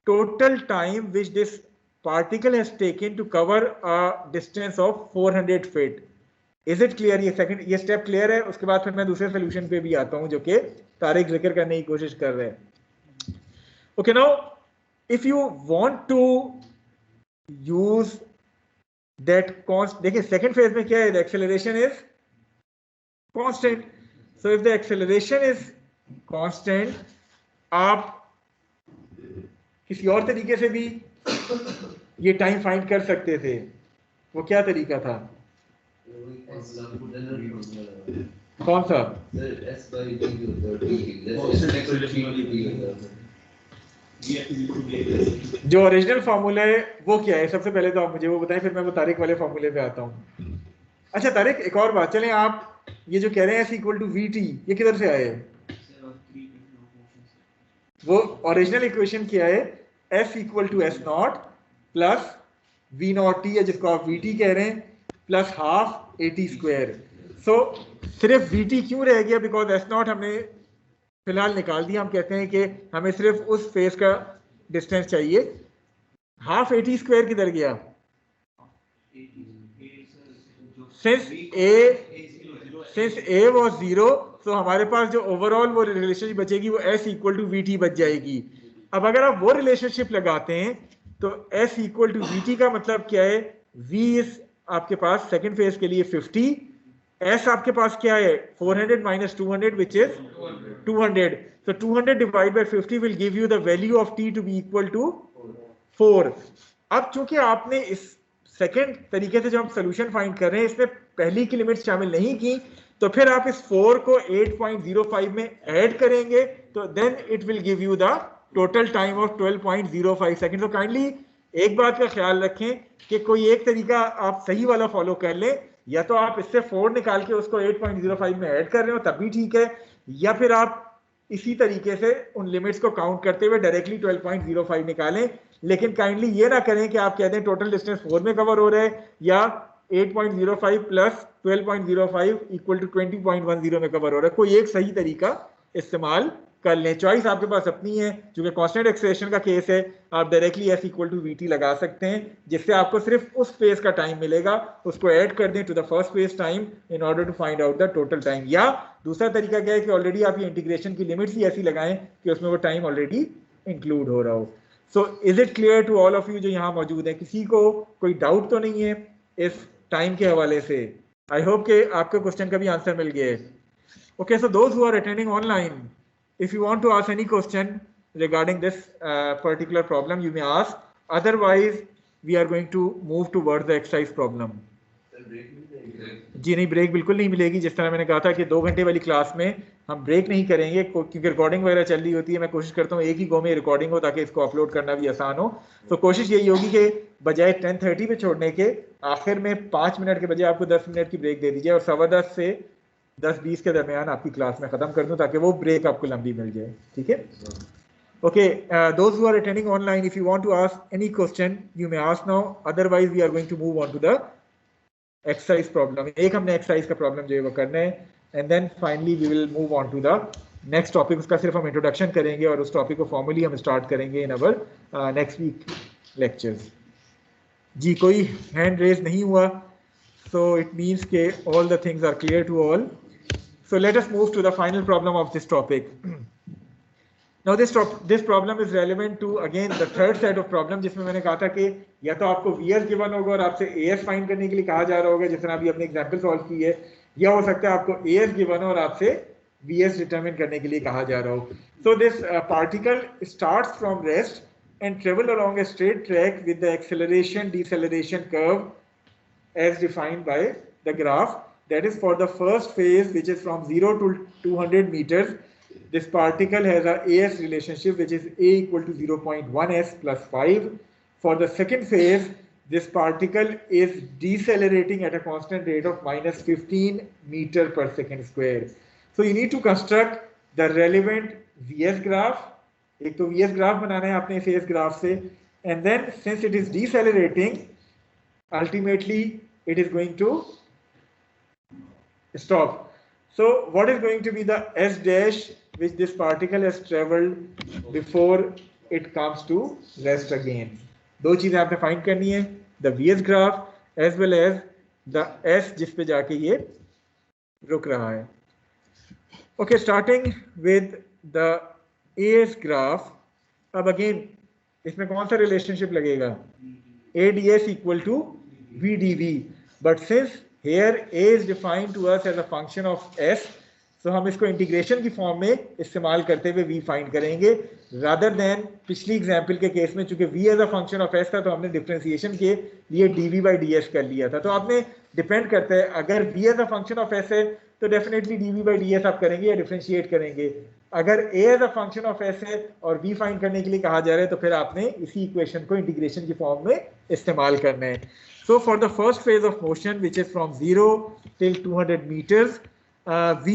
total time which this particle has taken to cover a distance of 400 feet. Is it clear? ये स्टेप क्लियर है। उसके बाद फिर मैं दूसरे सोल्यूशन पे भी आता हूं जो कि तारिक जिक्र करने की कोशिश कर रहे हैं। Okay, now if you want to use that const, देखिए सेकंड फेज में क्या है, the acceleration is constant. So if the acceleration is constant, आप किसी और तरीके से भी ये टाइम फाइंड कर सकते थे। वो क्या तरीका था? कौन सा? जो ओरिजिनल फार्मूला है वो क्या है? सबसे पहले तो आप मुझे वो बताएं, फिर मैं वो तारिक वाले फार्मूले पे आता हूँ। अच्छा तारिक, एक और बात, चलें आप ये जो कह रहे हैं S इक्वल टू VT, ये किधर से आए? वो ओरिजिनल इक्वेशन क्या है? F equal to S not plus V not T है, जिसको आप VT कह रहे हैं, plus half AT square. So सिर्फ VT क्यों रह गया? बिकॉज S नॉट हमने फिलहाल निकाल दिया। हम कहते हैं कि हमें सिर्फ उस फेस का डिस्टेंस चाहिए। हाफ AT स्क्वायर किधर गया? सिंस A वाज 0, तो हमारे पास जो ओवरऑल वो रिलेशनशिप बचेगी वो S इक्वल टू VT बच जाएगी। अब अगर आप वो रिलेशनशिप लगाते हैं तो S इक्वल टू VT का मतलब क्या है? V इस आपके पास सेकंड फेज के लिए 50, S आपके पास क्या है? 400 minus 200 which is 200. So 200 divided by 50 will give you the value of T to be equal to 4. अब चूंकि आपने इस सेकंड तरीके से जो हम सोल्यूशन फाइंड कर रहे हैं इसमें पहली की लिमिट शामिल नहीं की, तो फिर आप इस 4 को 8.05 में ऐड करेंगे तो then it will give you the total time of 12.05 second. तो काइंडली एक बात का ख्याल रखें कि कोई एक तरीका आप सही वाला फॉलो कर लें, या तो आप इससे 4 निकाल के उसको 8.05 में ऐड कर रहे हो तब भी ठीक है, या फिर आप इसी तरीके से उन लिमिट्स को काउंट करते हुए डायरेक्टली 12.05 निकालें। लेकिन काइंडली ये ना करें कि आप कहते हैं टोटल डिस्टेंस 4 में कवर हो रहा है या 8.05 प्लस 12.05 इक्वल टू 20.10 में कवर हो रहा है। कोई एक सही तरीका इस्तेमाल कर लें। चॉइस आपके पास अपनी है। चूंकि कांस्टेंट एक्सेलरेशन का केस है, आप directly S equal to VT लगा सकते हैं, जिससे आपको सिर्फ उस फेज का टाइम मिलेगा, उसको ऐड कर दें to the first phase time in order to find out the total time. या दूसरा तरीका क्या है कि ऑलरेडी आप ये इंटीग्रेशन की लिमिट्स ही ऐसी लगाएं कि उसमें वो टाइम ऑलरेडी इंक्लूड हो रहा हो। So is it clear to all of you जो यहाँ मौजूद है? किसी को कोई डाउट तो नहीं है इस टाइम के हवाले से? आई होप कि आपके क्वेश्चन का भी आंसर मिल गया है। Okay, so those who are attending online, if you want to ask any question regarding this particular problem, you may ask. Otherwise, we are going to move towards the exercise problem. जी नहीं, ब्रेक बिल्कुल नहीं मिलेगी। जिस तरह मैंने कहा था कि 2 घंटे वाली क्लास में हम ब्रेक नहीं करेंगे क्योंकि रिकॉर्डिंग वगैरह चल रही होती है। मैं कोशिश करता हूँ एक ही गो में रिकॉर्डिंग हो ताकि इसको अपलोड करना भी आसान हो। तो कोशिश यही होगी कि बजाय 10:30 पे छोड़ने के आखिर में 5 मिनट के बजाय आपको 10 मिनट की ब्रेक दे दीजिए और 10:15 से 10:20 के दरमियान आपकी क्लास में खत्म कर दूं ताकि वो ब्रेक आपको लंबी मिल जाए। ठीक है? Okay, those who are attending online, if you want to ask any question you may ask now, otherwise we are going to move on to the exercise problem. एक हमने एक्सरसाइज का प्रॉब्लम जो है वो करना है and then finally we will move on to the next topic. उसका सिर्फ हम इंट्रोडक्शन करेंगे और उस टॉपिक को फॉर्मली हम स्टार्ट करेंगे इन अवर नेक्स्ट वीक लेक्चर्स। जी, कोई हैंड रेज नहीं हुआ, so it means that all the things are clear to all. So let us move to the final problem of this topic. Now this problem is relevant to again the third set of problem, जिसमें मैंने कहा था कि या तो आपको VS गिवन होगा और आपसे AS फाइंड करने के लिए कहा जा रहा होगा जिस तरह अभी अपने एग्जांपल सॉल्व की है, या हो सकता है आपको AS गिवन हो और आपसे VS डिटरमिन करने के लिए कहा जा रहा हो। So this particle starts from rest and travel along a straight track with the acceleration deceleration curve as defined by the graph. That is for the first phase, which is from 0 to 200 meters. This particle has a AS relationship which is A equal to 0.1 S plus 5. For the second phase, this particle is decelerating at a constant rate of minus 15 meter per second square. So you need to construct the relevant VS graph एक तो VS ग्राफ बनाना है आपने फेज ग्राफ से, and then since it is decelerating ultimately it is going to stop. So what is going to be the S dash which this particle has traveled before it comes to rest again? दो चीजें आपने फाइंड करनी है, the VS graph as well as the S जिस पे जाके ये रुक रहा है. Okay, starting with the AS graph. अब again इसमें कौन सा रिलेशनशिप लगेगा? ADS equal to VDV, but since here A is defined to us as a function of S, so हम इसको इंटीग्रेशन की फॉर्म में इस्तेमाल करते हुए V फाइंड करेंगे, rather than पिछली एग्जांपल के केस में चूंकि V as a function of S था तो हमने डिफरेंशिएशन के लिए dV by ds कर लिया था. तो आपने डिपेंड करता है, अगर V as a function of S है तो डेफिनेटली dV by ds आप करेंगे या डिफरेंशिएट करेंगे. अगर A as a function of S है और V फाइंड करने के लिए कहा जा रहा है तो फिर आपने इसी इक्वेशन को इंटीग्रेशन की फॉर्म में इस्तेमाल करना है. So for the first phase of motion, which is from 0 till 200 meters, V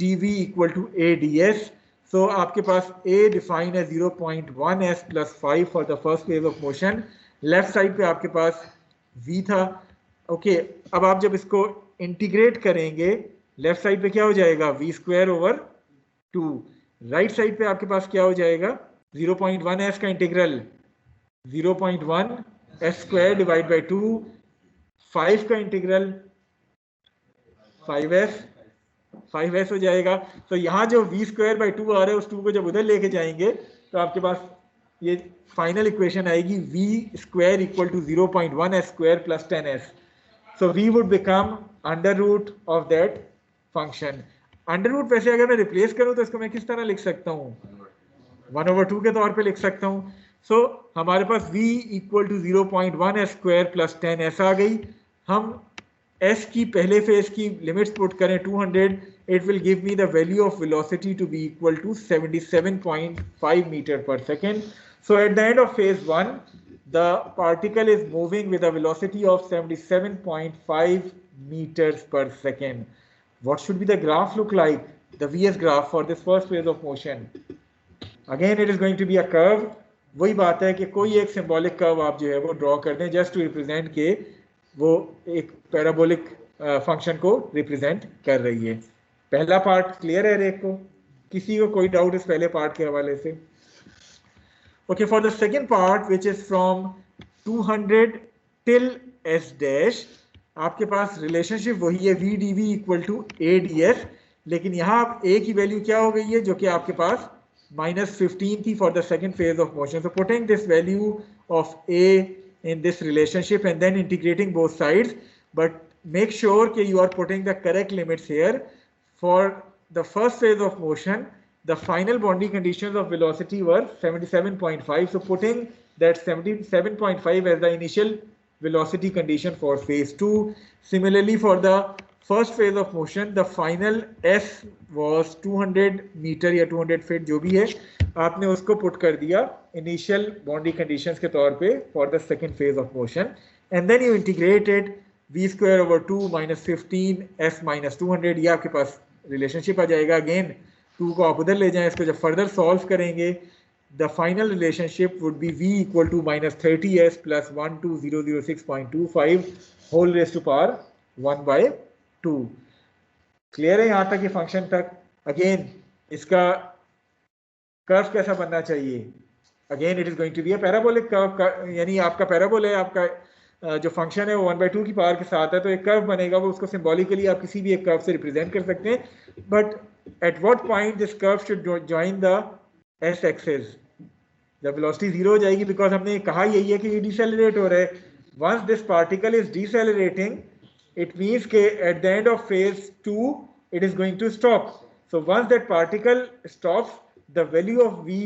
dV equal to A ds. So आपके पास A defined as 0.1 s plus 5 for the first phase of motion. Left side पे आपके पास V था. Okay, अब आप जब इसको इंटीग्रेट करेंगे, लेफ्ट साइड पे क्या हो जाएगा? V square over 2. Right side पे आपके पास क्या हो जाएगा? 0.1 s का integral 0.1 s square divide by 2, 5 का इंटीग्रल 5s हो जाएगा. तो यहाँ जो v स्क्वायर बाई 2 आ रहा है उस 2 को जब उधर लेके जाएंगे तो आपके पास ये फाइनल इक्वेशन आएगी v square equal to 0.1 s square plus 10s. So v would become under root of that function. Under root वैसे अगर मैं रिप्लेस करूँ तो इसको मैं किस तरह लिख सकता हूँ? 1/2 के तौर पे लिख सकता हूँ. सो हमारे पास v equal to 0.1 s square plus 10s आ गई. हम s की पहले फेज की लिमिट्स पुट करें 200, it will give me the value of velocity to be equal to 77.5 metre per second. So at the end of phase 1 the particle is moving with a velocity of 77.5 meters per second. What should be the graph look like? The VS graph for this first phase of motion. Again it is going to be a curve. वही बात है कि कोई एक सिंबॉलिक कर्व आप जो है वो ड्रॉ कर दें जस्ट टू रिप्रेजेंट के वो एक पैराबोलिक फंक्शन को रिप्रेजेंट कर रही है. पहला पार्ट क्लियर है रेक को? किसी को कोई डाउट इस पहले पार्ट के हवाले से? Okay, for the second part which is from 200 till s dash, आपके पास रिलेशनशिप वही है v dv equal to a ds, लेकिन यहाँ आप a की वैल्यू क्या हो गई है जो कि आपके पास -15 थी for the second phase of motion. So putting this value of a in this relationship and then integrating both sides, but make sure that you are putting the correct limits here. For the first phase of motion, the final boundary conditions of velocity were 77.5, so putting that 77.5 as the initial velocity condition for phase 2. Similarly, for the first phase of motion, the final s was 200 meter या 200 feet जो भी है, आपने उसको पुट कर दिया इनिशियल बाउंड्री कंडीशंस के तौर पे for the second phase of motion, and then you integrated v square over 2 -15 s -200. ये आपके पास रिलेशनशिप आ जाएगा. अगेन 2 को आप उधर ले जाएं, इसको जब फर्दर सॉल्व करेंगे the final relationship would be v equal to -30s plus 12006.25 whole raise to power 1/2. Clear है यहाँ तक ये फंक्शन तक? अगेन इसका कर्व कैसा बनना चाहिए? Again it is going to be a parabolic curve, यानी आपका पैराबोल है, आपका जो फंक्शन है वो 1/2 की पावर के साथ है, तो एक कर्व बनेगा. वो उसको सिंबॉलिकली आप किसी भी एक कर्व से रिप्रेजेंट कर सकते हैं. But at what point this curve should join the S axis? जब वेलोसिटी 0 हो जाएगी, बिकॉज हमने कहा यही है कि ये डिसेलरेट हो रहा है. Once this particle is decelerating, it means that at the end of phase 2 it is going to stop. So once that particle stops, the value of v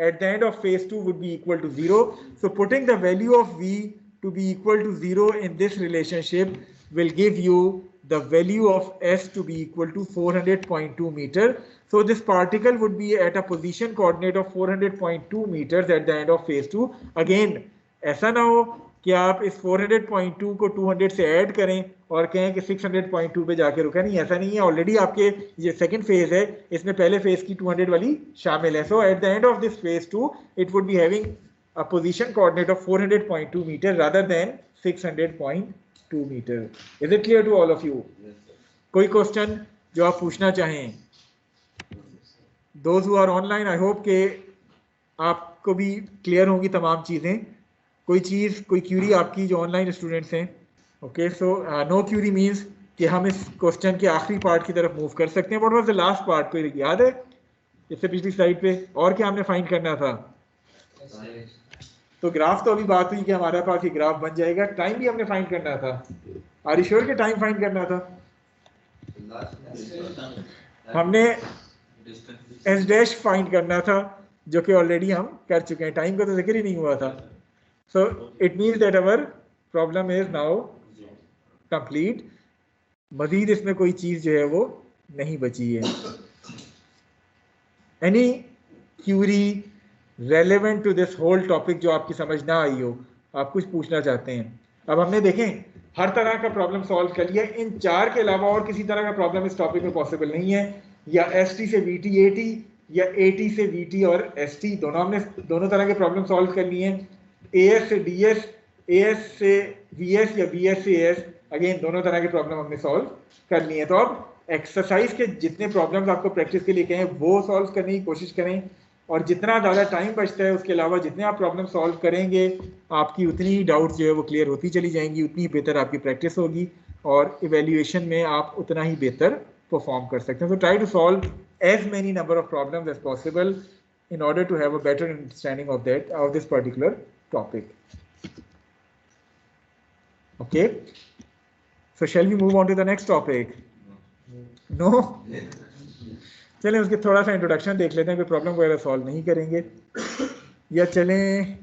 at the end of phase 2 would be equal to 0. So putting the value of v to be equal to 0 in this relationship will give you the value of s to be equal to 400.2 meter. So this particle would be at a position coordinate of 400.2 meters at the end of phase 2. Again, ऐसा ना हो कि आप इस 400.2 को 200 से ऐड करें और कहें कि 600.2 पे जाके रुका, नहीं ऐसा नहीं है। ऑलरेडी आपके ये सेकंड फेज है, इसमें पहले फेज की 200 वाली शामिल है। So at the end of this phase 2 it would be having a position coordinate of 400.2 metre rather than 600.2 metre. Is it clear to all of you? कोई क्वेश्चन जो आप पूछना चाहें? Those who are online, I hope के आपको भी क्लियर होंगी तमाम चीज़ें। कोई चीज़, कोई क्यूरी आपकी जो ऑनलाइन स्टूडेंट्स हैं? Okay, so no query means कि हम इस क्वेश्चन के आखिरी पार्ट की तरफ मूव कर सकते हैं। What was the last part, कोई याद है इससे पिछली स्लाइड पे? और क्या हमने फाइंड करना था? तो ग्राफ तो अभी बात हुई कि हमारे पास ये ग्राफ बन जाएगा। टाइम भी हमने फाइंड करना था। आर यू श्योर कि टाइम फाइंड करना था? हमने एस डैश फाइंड करना था, जो कि ऑलरेडी हम कर चुके हैं। टाइम का तो जिक्र ही नहीं हुआ था। So it means that our problem is now complete. Majeed इसमें कोई चीज़ जो है वो नहीं बची है। Any query relevant to this whole topic जो आपकी समझ ना आई हो, आप कुछ पूछना चाहते हैं? अब हमने देखें हर तरह का प्रॉब्लम सॉल्व कर लिया। इन चार के अलावा और किसी तरह का प्रॉब्लम इस टॉपिक में पॉसिबल नहीं है। या एसटी से वीटी एटी, या एटी से वीटी और एसटी, हमने दोनों तरह के प्रॉब्लम सॉल्व कर लिए हैं। एएस से डीएस, एएस से वीएस या वीएस से एएस, अगेन दोनों तरह के प्रॉब्लम हमने सॉल्व कर लिए हैं। तो अब एक्सरसाइज के जितने प्रॉब्लम्स आपको प्रैक्टिस के लिए कहें वो सॉल्व करने की कोशिश करें, और जितना ज़्यादा टाइम बचता है उसके अलावा जितने आप प्रॉब्लम सॉल्व करेंगे आपकी उतनी ही डाउट्स जो है वो क्लियर होती चली जाएंगी, उतनी ही बेहतर आपकी प्रैक्टिस होगी और इवेल्युएशन में आप उतना ही बेहतर परफॉर्म कर सकते हैं। So try to solve as many number of problems as possible in order to have a better understanding of this particular topic. Okay. So shall we move on to the next topic? No? चलें उसके थोड़ा सा इंट्रोडक्शन देख लेते हैं, कोई प्रॉब्लम वगैरह सॉल्व नहीं करेंगे, या चलें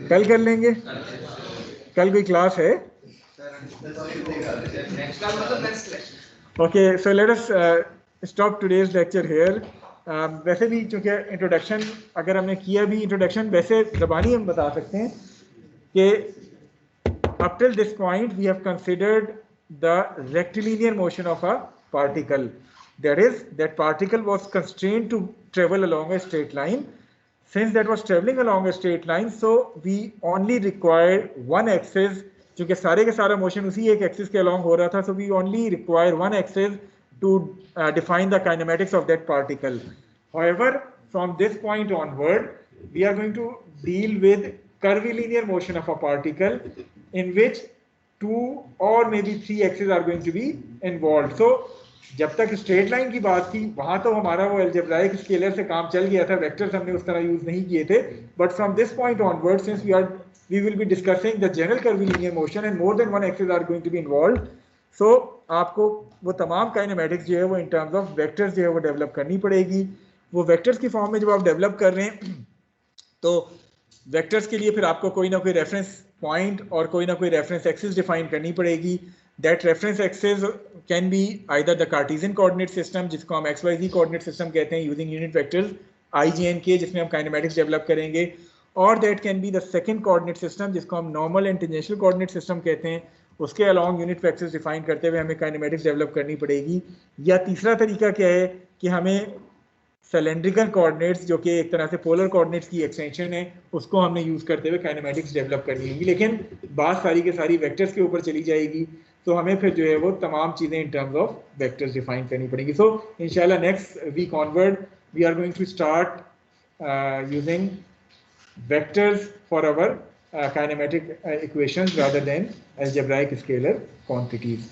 कल कर लेंगे? कल कोई क्लास है? Okay, so let us stop today's lecture here. वैसे भी चूँकि इंट्रोडक्शन अगर हमने किया भी, इंट्रोडक्शन वैसे ज़बानी हम बता सकते हैं कि up till this point we have considered the rectilinear motion of a particle. That is, that particle was constrained to travel along a straight line. Since that was traveling along a straight line, so we only required one axis. क्योंकि सारे के सारा मोशन उसी एक एक्सिस के अलोंग हो रहा था, so we only require one axis to define the kinematics of that particle. However, from this point onward, we are going to deal with curvilinear motion of a particle in which two or maybe three axes are going to be involved. So जब तक स्ट्रेट लाइन की बात थी वहां तो हमारा वो अलजेब्राइक स्केलर से काम चल गया था, वेक्टर्स हमने उस तरह यूज नहीं किए थे। But from this point onward, since we will be discussing the general curvilinear motion and more than one axis are going to be involved, so आपको वो तमाम काइनेमेटिक्स जो है वो इन टर्म्स ऑफ वेक्टर्स जो है वो डेवलप करनी पड़ेगी। वो वेक्टर्स की फॉर्म में जब आप डेवलप कर रहे हैं तो वेक्टर्स के लिए फिर आपको कोई ना कोई रेफरेंस पॉइंट और कोई ना कोई रेफरेंस एक्सिस डिफाइन करनी पड़ेगी। That reference axis can be either the Cartesian coordinate system, जिसको हम XYZ कोऑर्डिनेट सिस्टम कहते हैं यूजिंग यूनिट वेक्टर्स IJNK, जिसमें हम काइनेमेटिक्स डेवलप करेंगे, और that can be the second coordinate system, जिसको हम normal and tangential coordinate system कहते हैं। उसके अलोंग यूनिट वेक्टर्स डिफाइन करते हुए हमें काइनेमेटिक्स डेवलप करनी पड़ेगी। या तीसरा तरीका क्या है कि हमें सिलेंड्रिकल कोऑर्डिनेट्स, जो कि एक तरह से पोलर कोऑर्डिनेट्स की एक्सटेंशन है, उसको हमने यूज़ करते हुए काइनेमेटिक्स डेवलप करनी होगी। लेकिन बात सारी के सारी वेक्टर्स के ऊपर चली जाएगी, तो हमें फिर जो है वो तमाम चीज़ें in terms of vectors define करनी पड़ेगी। सो इंशाल्लाह next week onward we are going to start using vectors for our kinematic equations rather than algebraic scalar quantities.